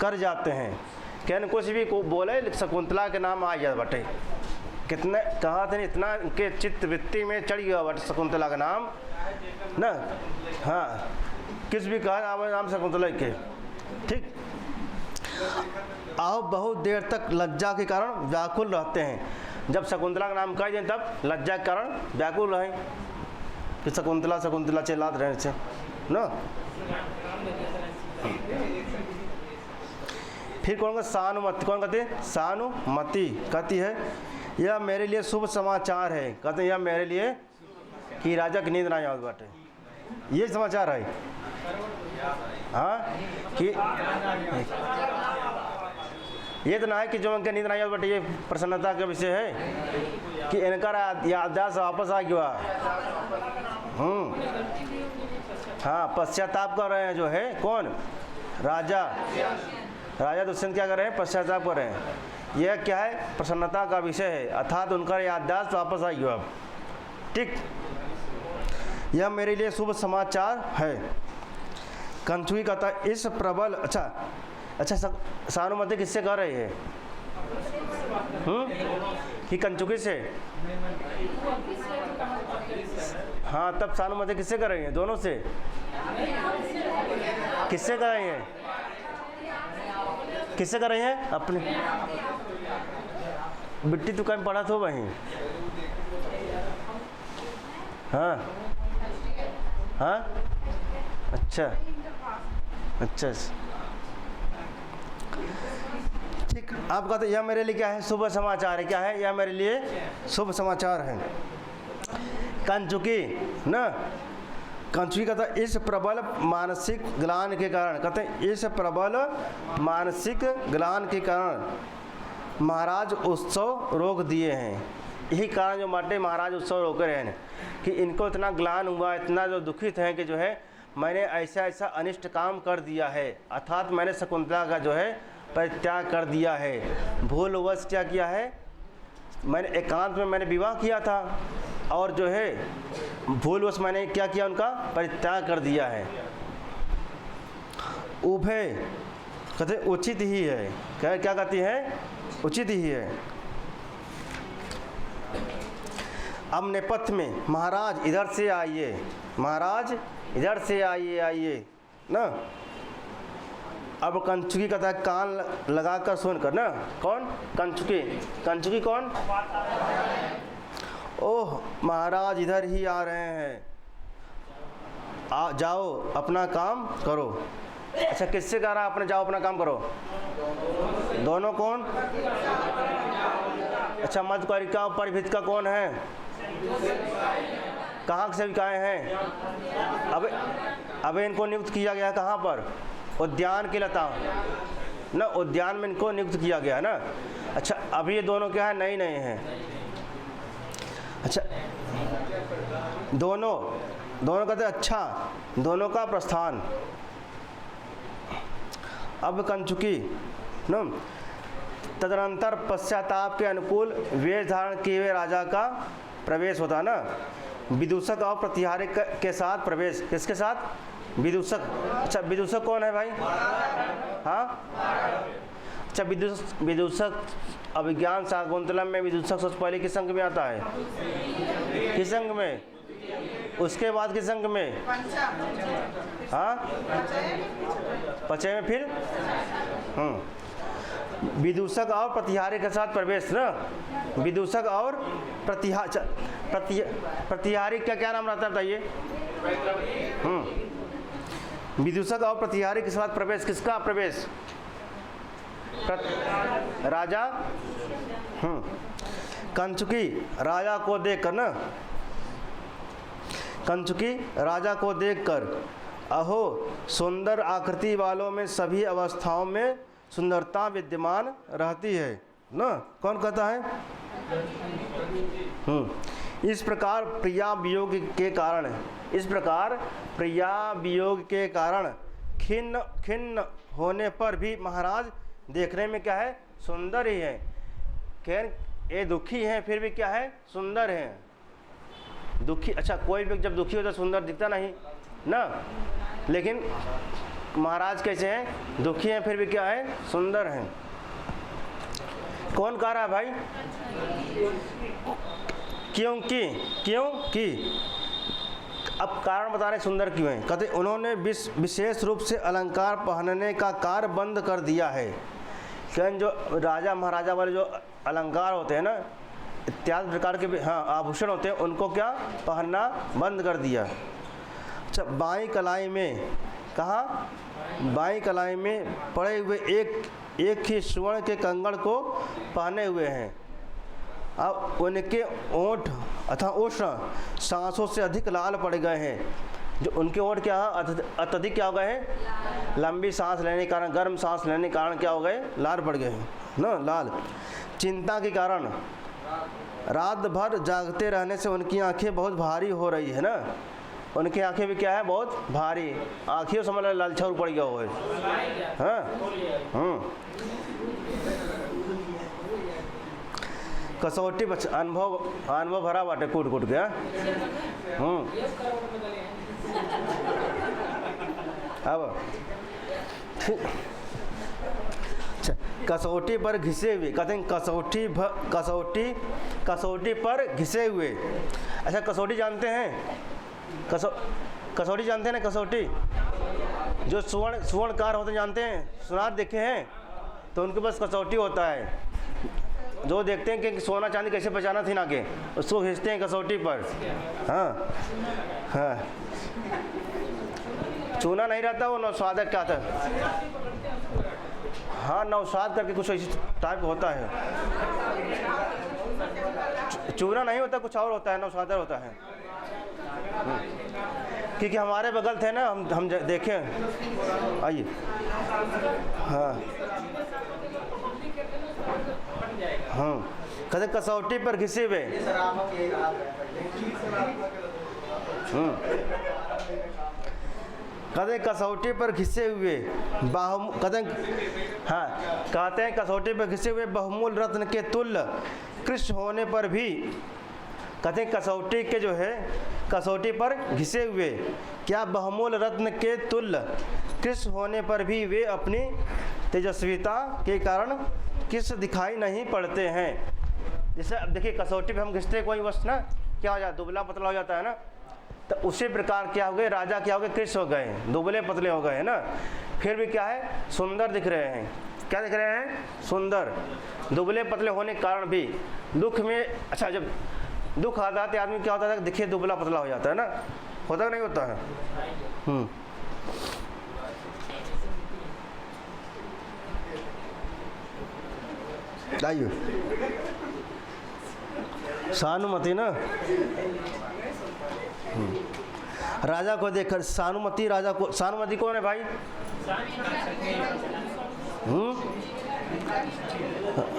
कर जाते हैं। कहने कुछ भी को बोले शकुंतला के नाम आ गया बटे, कितने कहा थे, इतना के चित्त वृत्ति में चढ़ गया बट शकुंतला का नाम ना। हाँ, किस भी कहा नाम शकुंतला के। ठीक। आओ बहुत देर तक लज्जा के कारण व्याकुल रहते हैं। जब शकुंतला का नाम कह दें तब लज्जा के कारण व्याकुल रहें कि शकुंतला चिल्लाते रहने से ना। फिर कौन सानुमति, कौन कहते हैं? सानुमति कहती है यह मेरे लिए शुभ समाचार है। कहते हैं यह मेरे लिए कि राजा की नींद ना आए बाटे, ये समाचार है। हाँ कि ये तो ना है कि जो उनके नींद नहीं आई, बट ये प्रसन्नता का विषय है कि इनका याददाश्त वापस आ गया। हाँ, पश्चाताप कर रहे हैं जो है कौन, राजा दुष्यंत क्या कर रहे हैं, पश्चाताप कर रहे हैं। यह क्या है, प्रसन्नता का विषय है, अर्थात उनका याददाश्त वापस आ गया अब। ठीक, यह मेरे लिए शुभ समाचार है। कंचुकी कहता है इस प्रबल, अच्छा सानुमति किससे कह रही है, कि कंचुकी से? हाँ, तब सानुमति किससे कर रही है, दोनों से? किससे कर रही हैं, किससे कर रही हैं? अपने बिट्टी तू कहीं पढ़ा तो वहीं। हाँ हाँ, अच्छा, ठीक। आप कहते यह मेरे लिए क्या है, शुभ समाचार है। क्या है, यह मेरे लिए शुभ समाचार है। कंचुकी न, कंचुकी कहता है इस प्रबल मानसिक ग्लानि के कारण, कहते हैं इस प्रबल मानसिक ग्लानि के कारण महाराज उत्सव रोक दिए हैं। यही कारण जो माटे महाराज उत्सव रोक रहे हैं कि इनको इतना ग्लान हुआ, इतना जो दुखित हैं कि जो है मैंने ऐसा अनिष्ट काम कर दिया है, अर्थात मैंने शकुंतला का जो है परित्याग कर दिया है। भूलवश क्या किया है, मैंने एकांत में मैंने विवाह किया था और जो है भूलवश मैंने क्या किया, उनका परित्याग कर दिया है। उभय कहते उचित ही है, क्या कहती है, उचित ही है। अब नेपथ्य में महाराज इधर से आइए, महाराज इधर से आइए ना। अब कंचुकी कहता है कान लगाकर सुनकर ना, कौन, कंचुकी कौन, ओह महाराज इधर ही आ रहे हैं, जाओ अपना काम करो। अच्छा, किससे कह रहा है अपने जाओ अपना काम करो, दोनों कौन? अच्छा, मध्यकारिका और परिभित का कौन है, कहाँ से विकाए हैं? अब इनको नियुक्त किया गया कहाँ पर, उद्यान की लता न, उद्यान में इनको नियुक्त किया गया ना। अच्छा, अभी ये दोनों क्या है, नए हैं। अच्छा, दोनों कहते अच्छा, दोनों का प्रस्थान। अब कंचुकी न, तदनंतर पश्चाताप के अनुकूल वेश धारण किए हुए राजा का प्रवेश होता ना। विदूषक और प्रतिहारी के साथ प्रवेश, किसके साथ, विदूषक। अच्छा, विदूषक कौन है भाई, हाँ, अच्छा, विदूषक अभिज्ञान शाकुंतलम में विदूषक सबसे पहले किस अंग में आता है, किस अंग में, उसके बाद किस अंग में, हाँ, पचय में, फिर विदूषक और प्रतिहारी के साथ प्रवेश ना। विदूषक और प्रतिहारी का क्या नाम रहता है बताइए, विदूषक और प्रतिहारी के साथ प्रवेश, किसका प्रवेश, राजा। कंचुकी राजा को देखकर ना, कंचुकी राजा को देखकर अहो सुंदर आकृति वालों में सभी अवस्थाओं में सुंदरता विद्यमान रहती है ना। कौन कहता है, इस प्रकार प्रिया वियोग के कारण, इस प्रकार प्रिया वियोग के कारण खिन्न होने पर भी महाराज देखने में क्या है, सुंदर ही है। खैर ये दुखी हैं फिर भी क्या है, सुंदर हैं। दुखी, अच्छा कोई भी जब दुखी होता है सुंदर दिखता नहीं ना, लेकिन महाराज कैसे हैं, दुखी हैं फिर भी क्या है, सुंदर हैं। कौन कह रहा है भाई, क्योंकि अब कारण बता रहे सुंदर क्यों हैं। कहते उन्होंने विशेष रूप से अलंकार पहनने का कार्य बंद कर दिया है। क्यों, जो राजा महाराजा वाले जो अलंकार होते हैं ना, इत्यादि प्रकार के हाँ आभूषण होते हैं, उनको क्या पहनना बंद कर दिया। अच्छा, बाईं कलाई में, कहाँ, बाईं कलाई में पड़े हुए एक ही स्वर्ण के कंगन को पहने हुए हैं। अब उनके ओंठ अथवा उष्ण सांसों से अधिक लाल पड़ गए हैं। जो उनके ओंठ क्या अत्यधिक क्या हो गए हैं, लंबी सांस लेने के कारण, गर्म सांस लेने के कारण क्या हो गए, लाल पड़ गए हैं। ना लाल। चिंता के कारण रात भर जागते रहने से उनकी आंखें बहुत भारी हो रही है ना, उनकी आंखें भी क्या है, बहुत भारी, आंखें समझ लाल छौर पड़ गया हो है। हाँ कसौटी अनुभव भरा बाटे कूट कूट के। अब कसौटी पर घिसे हुए, कहते हैं कसौटी पर घिसे हुए। अच्छा कसौटी जानते हैं, कसौटी जानते हैं ना, कसौटी जो सुवर्णकार होते जानते हैं, सुनार देखे हैं, तो उनके पास कसौटी होता है, जो देखते हैं कि सोना चांदी कैसे बचाना थी ना के, उसको खींचते हैं कसौटी पर। हाँ हाँ चूना नहीं रहता, वो नौशाद क्या था, हाँ नौशाद करके कुछ ऐसी टाइप होता है, चूना नहीं होता, कुछ और होता है, नौशादर होता है। क्योंकि हमारे बगल थे ना, हम देखें, आइए। हाँ हाँ कहते कसौटी पर घिसे हुए। कहते कसौटी पर घिसे हुए कहते हैं कसौटी पर घिसे हुए बहुमूल्य रत्न के तुल्य कृष्ण होने पर भी, कहते हैं कसौटी के जो है, कसौटी पर घिसे हुए क्या बहुमूल्य रत्न के तुल्य कृष्ण होने पर भी वे अपनी तेजस्विता के कारण किस दिखाई नहीं पड़ते हैं। जैसे अब देखिए कसौटी पे हम घिसते कोई वस्तु ना, क्या हो जाता है, दुबला पतला हो जाता है ना, तो उसी प्रकार क्या हो गए, राजा क्या हो गए, कृष्ण हो गए, दुबले पतले हो गए है ना, फिर भी क्या है, सुंदर दिख रहे हैं। क्या दिख रहे हैं, सुंदर। दुबले पतले होने के कारण भी दुख में, अच्छा जब दुख आता है आदमी क्या होता है, देखिए दुबला पतला हो जाता है ना, होता नहीं होता है। आइए सानुमति ना, राजा को देखकर सानुमति, राजा को, सानुमति कौन है भाई,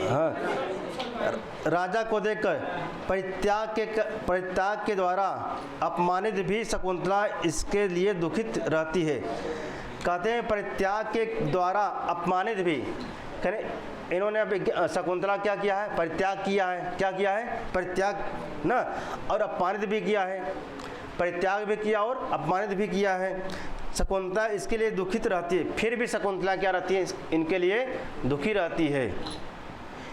हाँ राजा को देखकर परित्याग के द्वारा अपमानित भी शकुंतला इसके लिए दुखित रहती है। कहते हैं परित्याग के द्वारा अपमानित भी, कहने इन्होंने अब शकुंतला क्या किया है, परित्याग किया है, क्या किया है, परित्याग ना, और अपमानित भी किया है, परित्याग भी किया और अपमानित भी किया है। शकुंतला इसके लिए दुखित रहती है, फिर भी शकुंतला क्या रहती है, इनके लिए दुखी रहती है।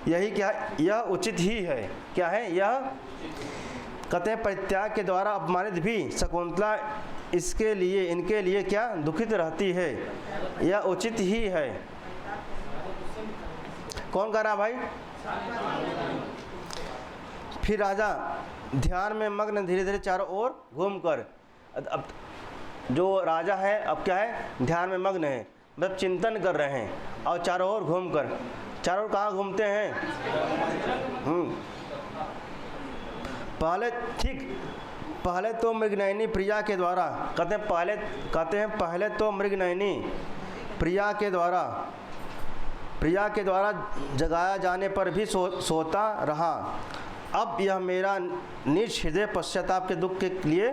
यही क्या है, यह उचित ही है, क्या है यह, कहते हैं परित्याग के द्वारा अपमानित भी शकुंतला इसके लिए, इनके लिए क्या दुखित रहती है, यह उचित ही है। कौन कह रहा भाई, फिर राजा ध्यान में मग्न धीरे धीरे चारों ओर घूमकर, अब जो राजा है अब क्या है, ध्यान में मग्न है, मतलब चिंतन कर रहे हैं, और चारों ओर घूमकर, चारों ओर कहाँ घूमते हैं, पहले तो मृगनयनी प्रिया के द्वारा, कहते हैं पहले तो मृगनयनी प्रिया के द्वारा जगाया जाने पर भी सोता रहा। अब यह मेरा निज हृदय पश्चाताप के दुख के लिए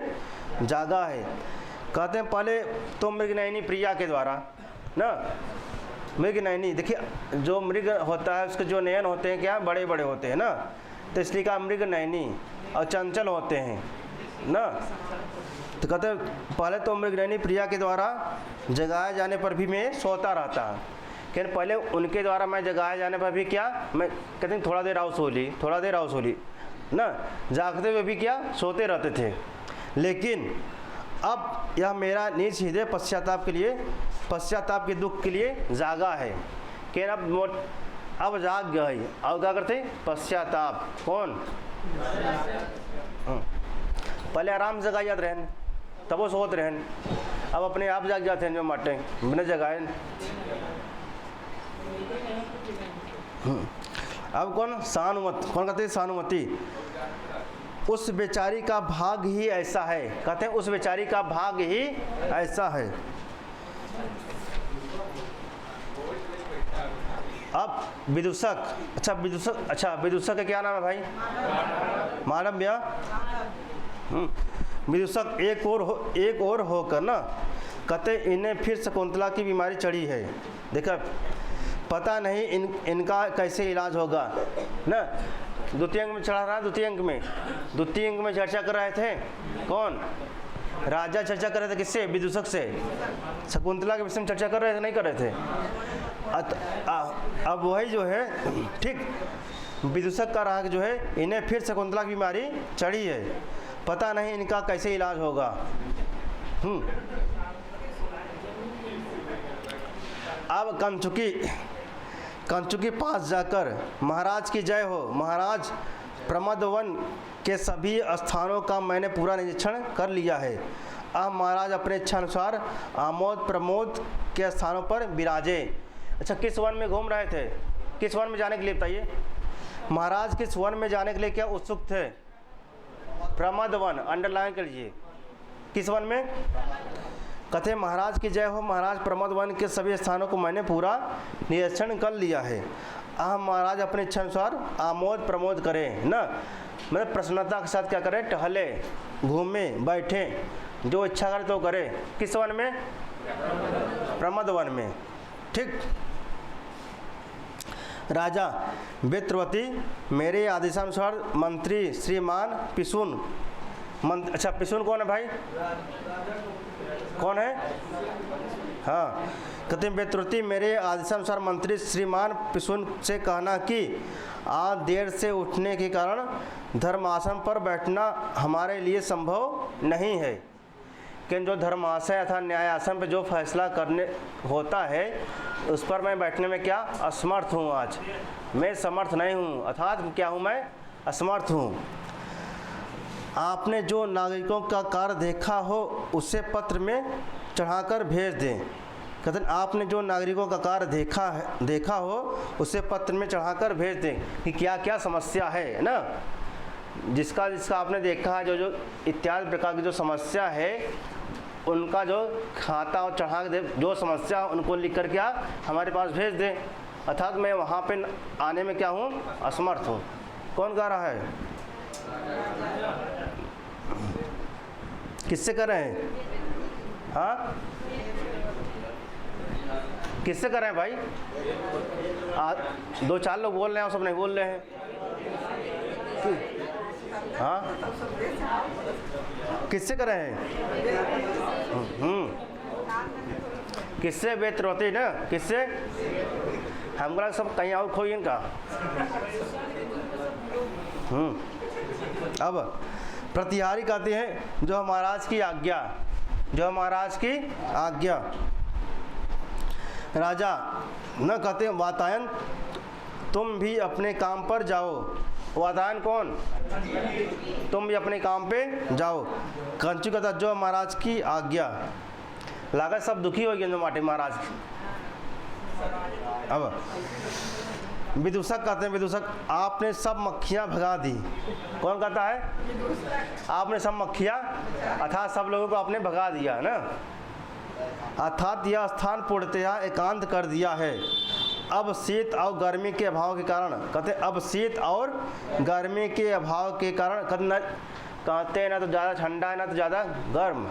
जागा है। कहते हैं पहले तो मृगनयनी प्रिया के द्वारा ना, मृगनयनी, देखिए जो मृग होता है उसके जो नयन होते हैं क्या बड़े बड़े होते हैं ना, तो इसलिए कहा मृगनयनी, और चंचल होते हैं ना, तो कहते हैं पहले तो मृगनयनी प्रिया के द्वारा जगाए जाने पर भी मैं सोता रहता। कहते पहले उनके द्वारा मैं जगाए जाने पर भी क्या, मैं कहते हैं थोड़ा देर आओ सो ली ना, जागते हुए भी क्या सोते रहते थे। लेकिन अब यह मेरा निज हृदय पश्चाताप के दुख के लिए जागा है। कि अब जाग गए, अब क्या करते पश्चाताप, कौन, पहले आराम से जगा जाते रहन, तब वो सोते रहन, अब अपने आप जाग जाते हैं जो माटे बिना जगाए। अब कौन, कौन कहते हैं सानुमति, उस बेचारी का भाग ही ऐसा है, कहते हैं उस बेचारी का भाग ही ऐसा है। अब विदूषक, अच्छा विदूषक का क्या नाम है भाई? मालव्य। विदूषक एक और होकर ना कहते इन्हें फिर शकुंतला की बीमारी चढ़ी है। देखा, पता नहीं इनका कैसे इलाज होगा ना। द्वितीय अंक में चढ़ा रहा, द्वितीय अंक में चर्चा कर रहे थे कौन? राजा चर्चा कर रहे थे किससे? विदूषक से। शकुंतला के विषय में चर्चा कर रहे थे, नहीं कर रहे थे? अब वही जो है ठीक विदूषक का राग जो है इन्हें फिर शकुंतला की बीमारी चढ़ी है, पता नहीं इनका कैसे इलाज होगा। अब कंचुकी पास जाकर महाराज की जय हो, महाराज प्रमदवन के सभी स्थानों का मैंने पूरा निरीक्षण कर लिया है। अब महाराज अपने इच्छा अनुसार आमोद प्रमोद के स्थानों पर विराजे। अच्छा, किस वन में घूम रहे थे? किस वन में जाने के लिए बताइए? महाराज किस वन में जाने के लिए क्या उत्सुक थे? प्रमद वन, अंडरलाइन कर लीजिए। किस वन में? कहते महाराज की जय हो, महाराज प्रमद वन के सभी स्थानों को मैंने पूरा निरीक्षण कर लिया है। अब महाराज अपने इच्छा अनुसार आमोद प्रमोद करें ना, मतलब प्रसन्नता के साथ क्या करें? टहले, घूमे, बैठे, जो इच्छा करे तो करे। किस वन में? प्रमद वन में। ठीक। राजा वित्रवती मेरे आदेशानुसार मंत्री श्रीमान पिशुन, अच्छा पिशुन कौन है भाई? कौन है? हाँ, कहते वित्रवती मेरे आदेशानुसार मंत्री श्रीमान पिशुन से कहना कि आज देर से उठने के कारण धर्मासन पर बैठना हमारे लिए संभव नहीं है। कि जो धर्मासन अर्थात न्यायासन पर जो फैसला करने होता है उस पर मैं बैठने में क्या असमर्थ हूँ। आज मैं समर्थ नहीं हूँ, अर्थात क्या हूँ? मैं असमर्थ हूँ। आपने जो नागरिकों का कार्य देखा हो उसे पत्र में चढ़ाकर भेज दें। कहते आपने जो नागरिकों का कार्य देखा हो उसे पत्र में चढ़ाकर भेज दें कि क्या क्या समस्या है ना, जिसका आपने देखा है, जो इत्यादि प्रकार की जो समस्या है उनका जो खाता और चढ़ा के जो समस्या उनको लिख कर क्या हमारे पास भेज दें। अर्थात मैं वहाँ पे आने में क्या हूँ? असमर्थ हूँ। कौन कह रहा है? किससे कर रहे हैं? हाँ, किससे कर रहे हैं भाई? दो चार लोग बोल रहे हैं और सब नहीं बोल रहे हैं। हाँ, किससे कर रहे हैं? किससे? वित्रवती ना, किससे? हमको सब कहीं और खोई इनका। अब प्रतिहारी कहते हैं जो महाराज की आज्ञा, जो महाराज की आज्ञा। राजा न कहते वातायन तुम भी अपने काम पर जाओ। वातायन कौन? तुम भी अपने काम पे जाओ। कंचू कहता जो महाराज की आज्ञा। लागत सब दुखी हो गए माटे महाराज की। अब विदूषक कहते हैं, विदूषक आपने सब मक्खियाँ भगा दी। कौन कहता है? आपने सब मक्खियाँ अर्थात सब लोगों को आपने भगा दिया ना, अर्थात यह स्थान पूर्णतया एकांत कर दिया है। अब शीत और गर्मी के अभाव के कारण, कहते अब शीत और गर्मी के अभाव के कारण कहते हैं ना तो ज़्यादा ठंडा है ना तो ज़्यादा गर्म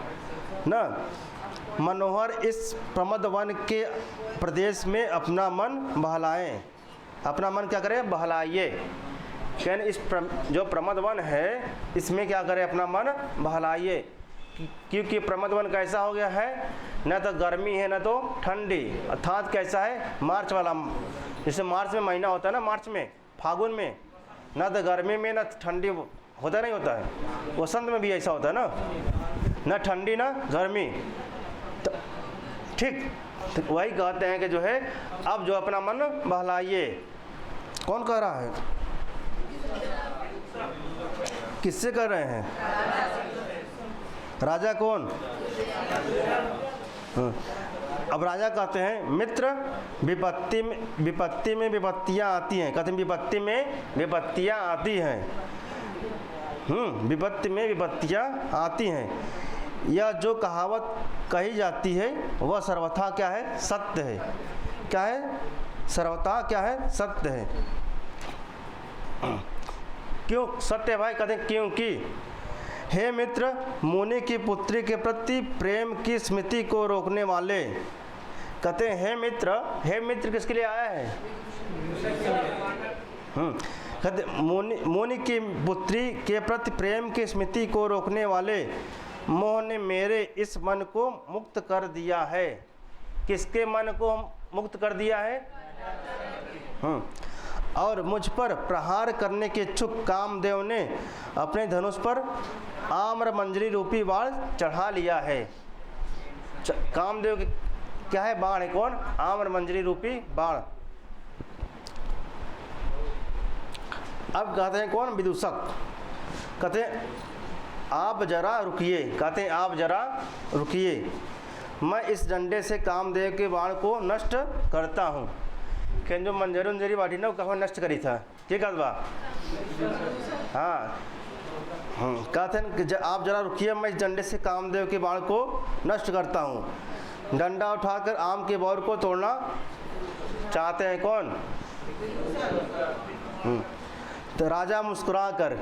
ना, मनोहर इस प्रमद वन के प्रदेश में अपना मन बहलाएं। अपना मन क्या करें? बहलाइए। कहने इस जो प्रमद वन है इसमें क्या करें? अपना मन बहलाइए, क्योंकि प्रमद वन कैसा हो गया है? न तो गर्मी है न तो ठंडी, अर्थात कैसा है? मार्च वाला, जैसे मार्च में महीना होता है ना, मार्च में फागुन में न तो गर्मी में न ठंडी होता नहीं होता है। वसंत में भी ऐसा होता है ना, न ठंडी न गर्मी। तो ठीक तो वही कहते हैं कि जो है अब जो अपना मन बहलाइए। कौन कह रहा है? किससे कर रहे हैं? राजा कौन? अब राजा कहते हैं मित्र विपत्ति में विपत्तियाँ आती हैं। कहते हैं विपत्ति में विपत्तियाँ आती हैं। विपत्ति में विपत्तियाँ आती हैं। यह जो कहावत कही जाती है वह सर्वथा क्या है? सत्य है। क्या है? सर्वथा क्या है, सत्य है। क्यों सत्य है भाई? कहते हैं क्योंकि हे मित्र, मुनि की पुत्री के प्रति प्रेम की स्मृति को रोकने वाले। कहते हैं हे मित्र किसके लिए आया है? कहते मुनि की पुत्री के प्रति प्रेम की स्मृति को रोकने वाले मोह ने मेरे इस मन को मुक्त कर दिया है। किसके मन को मुक्त कर दिया है? और मुझ पर प्रहार करने के इच्छुक कामदेव ने अपने धनुष पर आम्र मंजरी रूपी बाण चढ़ा लिया है। कामदेव के क्या है? बाण है। कौन? आम्र मंजरी रूपी बाण। अब कहते हैं कौन? विदूषक। कहते हैं आप जरा रुकिए। कहते हैं आप जरा रुकिए, मैं इस डंडे से कामदेव के बाण को नष्ट करता हूँ। कि जो मंजरी उंजरी बाटी ना कहाँ नष्ट करी था, ठीक है बा? हाँ कहते हैं आप जरा रुकिए, मैं इस डंडे से कामदेव के बाण को नष्ट करता हूँ। डंडा उठाकर आम के बौर को तोड़ना चाहते हैं कौन? तो राजा मुस्कुरा कर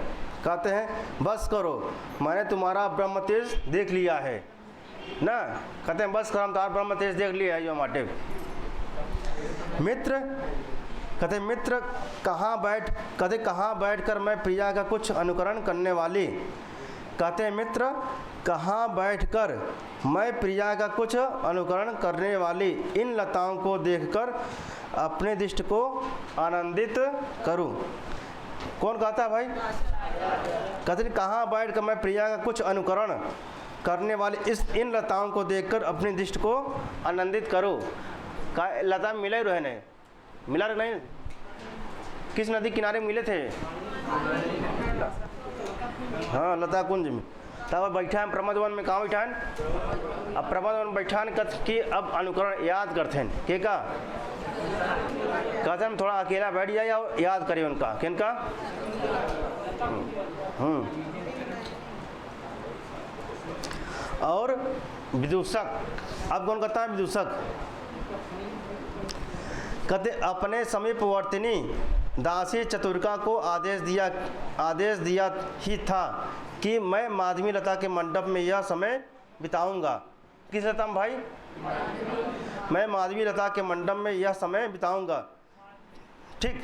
कहते हैं बस करो, मैंने तुम्हारा ब्रह्म तेज देख लिया है ना। कहते हैं बस करो, हम तुम्हारा ब्रह्म तेज देख लिया है जो माटे। मित्र कहते हैं मित्र कहाँ बैठ कर मैं प्रिया का कुछ अनुकरण करने वाली। कहते हैं मित्र कहाँ बैठकर मैं प्रिया का कुछ अनुकरण करने वाली इन लताओं को देखकर अपने दृष्टि को आनंदित करूं। कौन कहता है भाई? कहते हैं कहाँ बैठकर मैं प्रिया का कुछ अनुकरण करने वाली इन लताओं को देखकर अपनी दृष्टि को आनंदित करूं। का लता मिले रहे ने? मिला नहीं? किस नदी किनारे मिले थे? हाँ लता कुंज में। तब बैठा है प्रमोद वन में। कहाँ बैठा है? अब प्रमोद वन बैठा कि अब अनुकरण याद करते हैं के का? कहते हैं थोड़ा अकेला बैठ जाए या याद करें उनका किनका? और विदूषक। अब कौन कहता है? विदूषक। कहते अपने समीपवर्तिनी दासी चतुरिका को आदेश दिया ही था कि मैं माधवी लता के मंडप में यह समय बिताऊंगा। किस लता में भाई? मैं माधवी लता के मंडप में यह समय बिताऊंगा। ठीक,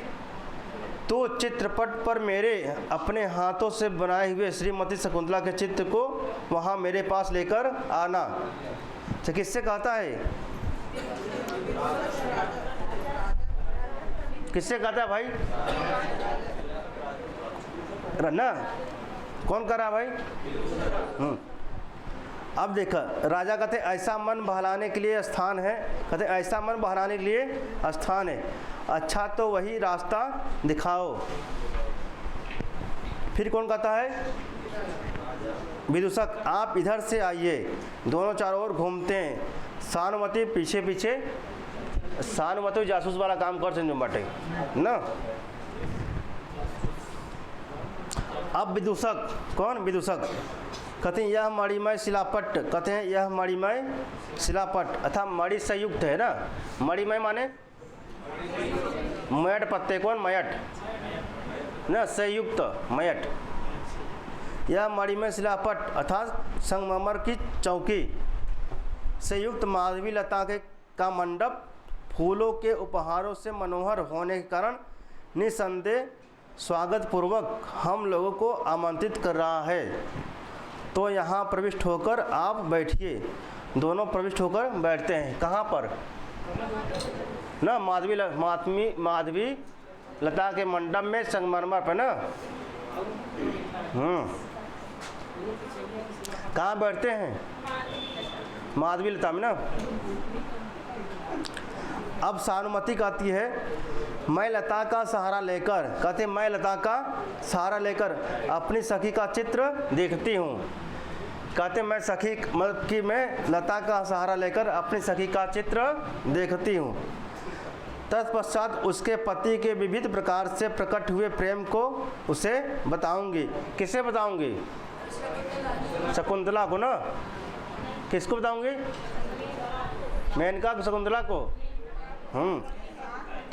तो चित्रपट पर मेरे अपने हाथों से बनाए हुए श्रीमती शकुंतला के चित्र को वहाँ मेरे पास लेकर आना। तो किससे कहता है? किससे कहता है भाई? रन्ना कौन कर रहा भाई? अब देखा राजा कहते ऐसा मन बहलाने के लिए स्थान है। कहते ऐसा मन बहलाने के लिए स्थान है। अच्छा तो वही रास्ता दिखाओ। फिर कौन कहता है? विदूषक आप इधर से आइए। दोनों चारों ओर घूमते हैं। सानुमति पीछे पीछे। सानुमति जासूस वाला काम कर सकते बाटे ना। अब विदूषक कौन? विदूषक कहते हैं यह मणिमय शिलापट। कहते हैं यह मणिमय शिलापट अर्थात मणि से युक्त है ना। मणिमय माने मयट पत्ते। कौन? मयट ना, से युक्त मयट। यह मणिमय शिलापट अर्थात संगमरमर की चौकी से युक्त माधवी लता का मंडप फूलों के उपहारों से मनोहर होने के कारण निसंदेह स्वागत पूर्वक हम लोगों को आमंत्रित कर रहा है। तो यहाँ प्रविष्ट होकर आप बैठिए। दोनों प्रविष्ट होकर बैठते हैं। कहाँ पर? ना माधवी लता के मंडप में संगमरमर पर ना। कहाँ बैठते हैं? माधवी लता में ना। अब सानुमति कहती है मैं लता का सहारा लेकर, कहते मैं लता का सहारा लेकर अपनी सखी का चित्र देखती हूँ। कहते मैं सखी मतलब कि मैं लता का सहारा लेकर अपनी सखी का चित्र देखती हूँ। तत्पश्चात उसके पति के विविध प्रकार से प्रकट हुए प्रेम को उसे बताऊंगी। किसे बताऊंगी? शकुंतला को ना। किसको बताऊंगी? मेनका को, शकुंतला को।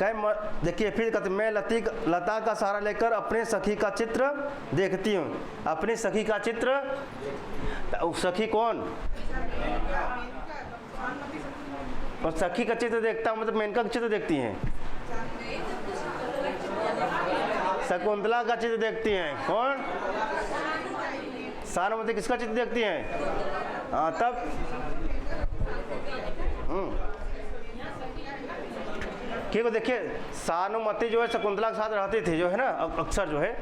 देखिए फिर कहते मैं लता का सहारा लेकर अपने सखी का चित्र देखती हूँ। अपनी सखी का चित्र, सखी कौन? और सखी का चित्र देखता हूँ मतलब मेनका का चित्र देखती हैं, शकुंतला का चित्र देखती हैं। कौन? सानुमति किसका चित्र देखती हैं? हाँ तब ठीक है। देखिए सानुमति जो है शकुंतला के साथ रहती थी, जो है ना, अक्सर जो है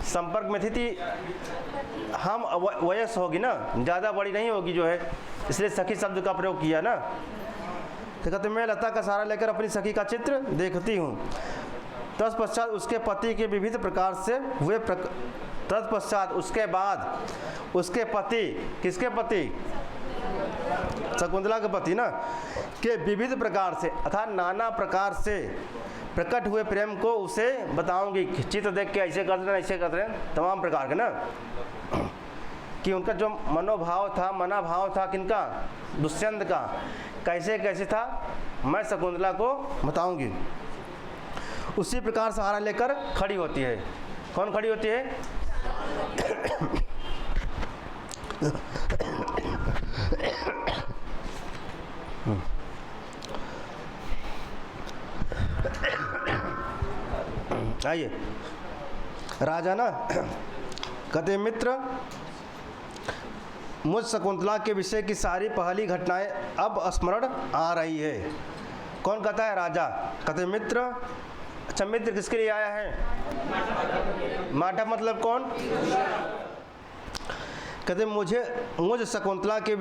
संपर्क में थी हम वयस होगी ना, ज़्यादा बड़ी नहीं होगी जो है, इसलिए सखी शब्द का प्रयोग किया ना। तो कहते मैं लता का सहारा लेकर अपनी सखी का चित्र देखती हूँ। तत्पश्चात उसके पति के विविध प्रकार से हुए तत्पश्चात उसके बाद उसके पति, किसके पति? शकुंतला के पति ना, के विविध प्रकार से अर्थात नाना प्रकार से प्रकट हुए प्रेम को उसे बताऊंगी। चित्र देख के ऐसे करते हैं, ऐसे करते हैं, तमाम प्रकार के ना, कि उनका जो मनाभाव था किनका? दुष्यंत का, कैसे कैसे था मैं शकुंतला को बताऊंगी। उसी प्रकार सहारा लेकर खड़ी होती है। कौन खड़ी होती है? आइए राजा ना कहते मित्र मुझ शकुंतला के विषय की सारी पहली घटनाएं अब स्मरण आ रही है। कौन कहता है? राजा। कहते मित्र, अच्छा मित्र किसके लिए आया है? माठा मतलब कौन? कहते मुझे शकुंतला के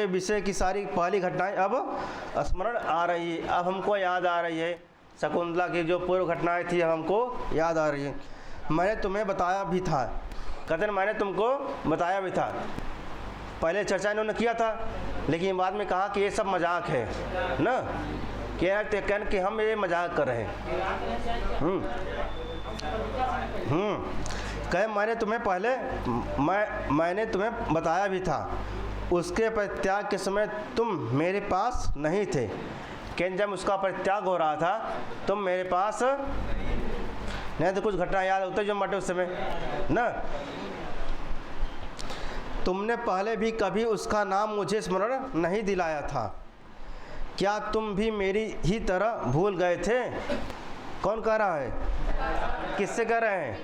विषय की सारी पहली घटनाएं अब स्मरण आ रही है। अब हमको याद आ रही है शकुंतला की जो पूर्व घटनाएं थी, हमको याद आ रही है। मैंने तुम्हें बताया भी था। कहते मैंने तुमको बताया भी था। पहले चर्चा इन्होंने किया था, लेकिन बाद में कहा कि ये सब मजाक है ना, कि हम ये मजाक कर रहे हैं। कहे मैंने तुम्हें बताया भी था। उसके परित्याग के समय तुम मेरे पास नहीं थे। कि जब उसका परित्याग हो रहा था तुम मेरे पास नहीं तो कुछ घटना याद होता जो मटे उस समय ना। तुमने पहले भी कभी उसका नाम मुझे स्मरण नहीं दिलाया था। क्या तुम भी मेरी ही तरह भूल गए थे? कौन कह रहा है? किससे कह रहे हैं?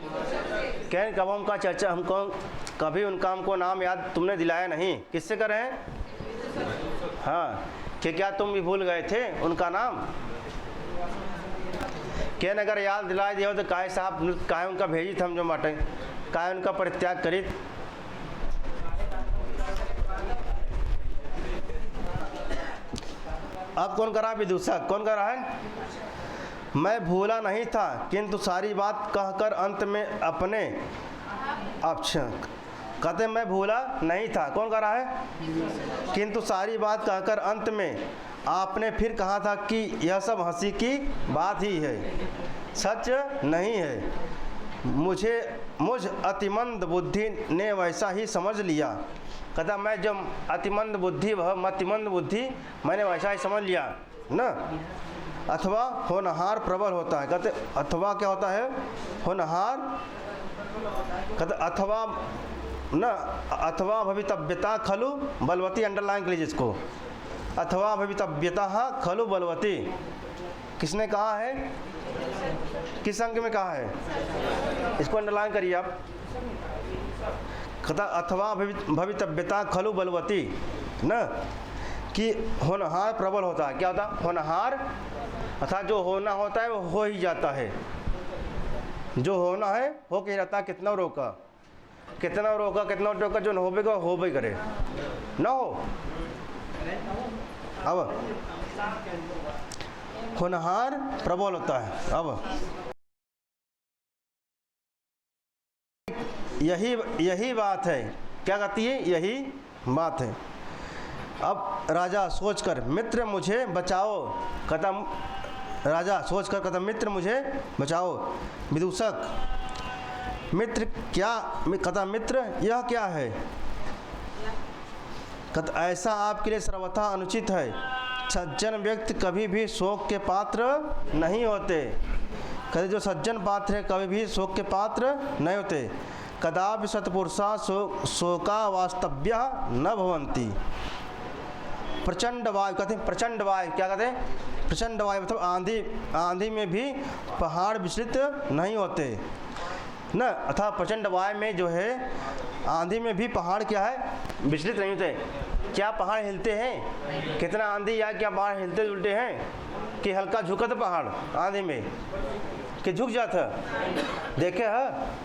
कहें कब हम का चर्चा हमको कभी उनका हमको नाम याद तुमने दिलाया नहीं। किससे कह रहे हैं? हाँ, कि क्या तुम भी भूल गए थे उनका नाम? क्या अगर याद दिला दिया हो तो काहे साहब काहे उनका भेजी थे हम जो माटे, काहे उनका परित्याग करी। अब कौन कर रहा है? विदूषक कौन कर रहा है? मैं भूला नहीं था किंतु सारी बात कहकर अंत में अपने कहते मैं भूला नहीं था। कौन कर रहा है? किंतु सारी बात कहकर अंत में आपने फिर कहा था कि यह सब हंसी की बात ही है, सच नहीं है। मुझ अतिमंद बुद्धि ने वैसा ही समझ लिया। कहता मैं जब अतिमंद बुद्धि मैंने वैसा ही समझ लिया ना। अथवा होनहार प्रबल होता है। कहते अथवा क्या होता है? होनहार। कहते अथवा भवितव्यता खलु बलवती, अंडरलाइन कर लीजिए इसको। अथवा भवितव्यता खलु बलवती किसने कहा है? किस अंग में कहा है? इसको अंडरलाइन करिए आप। कहता अथवा भवितव्यता खलु बलवती न, कि होनहार प्रबल होता है। क्या होता है? होनहार अर्थात जो होना होता है वो हो ही जाता है। जो होना है हो के रहता है। कितना रोका कितना जो होबेगा हो भी करे ना हो। अब होनहार प्रबल होता है। अब यही बात है। क्या कहती है? यही बात है। अब राजा सोचकर मित्र मुझे बचाओ। कहता राजा सोचकर कहता मित्र मुझे बचाओ। विदूषक मित्र क्या? कहता मित्र यह क्या है? कहता ऐसा आपके लिए सर्वथा अनुचित है सज्जन व्यक्ति कभी भी शोक के पात्र नहीं होते। कहते जो सज्जन पात्र है कभी भी शोक के पात्र नहीं होते। कदापि सत्पुरुषा शोका वास्तव्य न भवन्ति। प्रचंड वायु कहते हैं, प्रचंड वायु क्या कहते हैं, प्रचंड वायु मतलब आंधी, आंधी में भी पहाड़ विचलित नहीं होते न, अर्थात प्रचंड वायु में जो है आंधी में भी पहाड़ क्या है, विचलित नहीं होते। क्या पहाड़ हिलते हैं, कितना आंधी या क्या पहाड़ हिलते जुलते हैं कि हल्का झुका तो पहाड़ आंधी में कि झुक जाता, देखे है।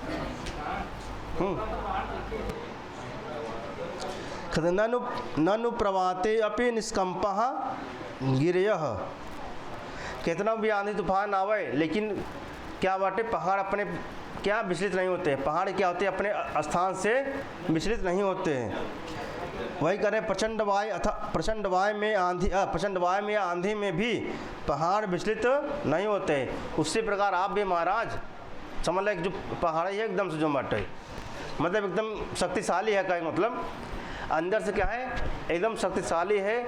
ननु प्रवाते अपि निष्कंपः गिरयः। कितना भी आंधी तूफान आवे लेकिन क्या बाटे पहाड़ अपने क्या विचलित नहीं होते। पहाड़ क्या होते हैं, अपने स्थान से विचलित नहीं होते हैं। वही करें प्रचंड वायु अथा प्रचंड वायु में आंधी, प्रचंड वायु में आंधी में भी पहाड़ विचलित नहीं होते। उसी प्रकार आप भी महाराज समझ लें जो पहाड़ है एकदम से जो मटे मतलब एकदम शक्तिशाली है का मतलब अंदर से क्या है एकदम शक्तिशाली है।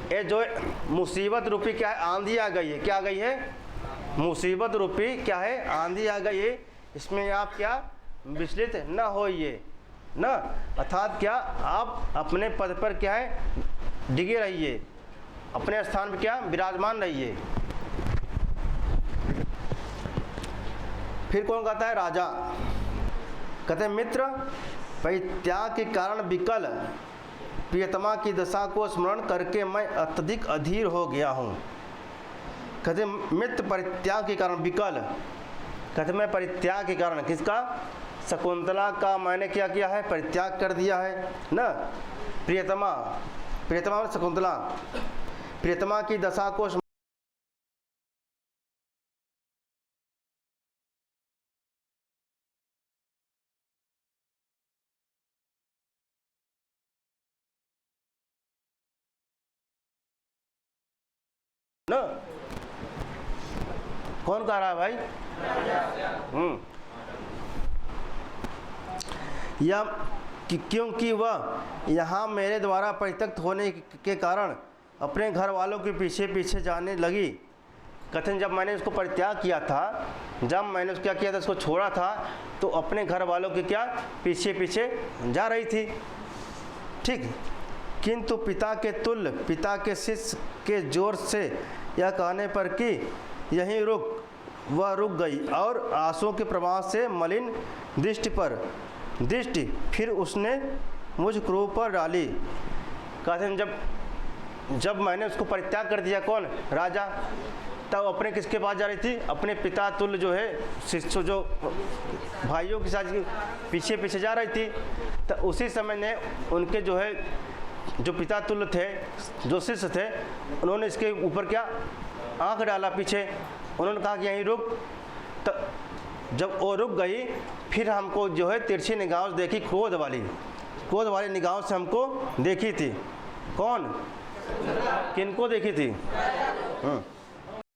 ये जो मुसीबत रूपी क्या है आंधी आ गई है, क्या आ गई है, मुसीबत रूपी क्या है आंधी आ गई है। इसमें आप क्या विचलित न होइए न, अर्थात क्या आप अपने पद पर क्या है डिगे रहिए, अपने स्थान पर क्या विराजमान रहिए। फिर कौन कहता है, राजा कहते हैं मित्र परित्याग के कारण विकल प्रियतमा की दशा को स्मरण करके मैं अत्यधिक अधीर हो गया हूँ। कहते मित्र परित्याग के कारण विकल, कहते मैं परित्याग के कारण किसका, शकुंतला का मैंने क्या किया है, परित्याग कर दिया है न। प्रियतमा, प्रियतमा शकुंतला, प्रियतमा की दशा को न। कौन कह रहा है भाई, या क्योंकि वह यहाँ मेरे द्वारा परित्यक्त होने के कारण अपने घर वालों के पीछे पीछे जाने लगी। कथन जब मैंने उसको परित्याग किया था, जब मैंने उसको क्या किया था, उसको छोड़ा था तो अपने घर वालों के क्या पीछे पीछे जा रही थी। ठीक, किंतु पिता के तुल्य, पिता के शिष्य के जोर से यह कहने पर कि यहीं रुक, वह रुक गई और आंसुओं के प्रवाह से मलिन दृष्टि फिर उसने मुझ क्रोध पर डाली। कहते हैं जब मैंने उसको परित्याग कर दिया, कौन, राजा, तब अपने किसके पास जा रही थी, अपने पिता तुल्य जो है शिष्य जो भाइयों के साथ पीछे पीछे जा रही थी। तो उसी समय ने उनके जो है जो पिता तुल्य थे, जो शिष्य थे, उन्होंने इसके ऊपर क्या आंख डाला पीछे। उन्होंने कहा कि यहीं रुक। तो जब वो रुक गई फिर हमको जो है तिरछी निगाहों से देखी, क्रोध वाली निगाहों से हमको देखी थी। कौन, किनको देखी थी,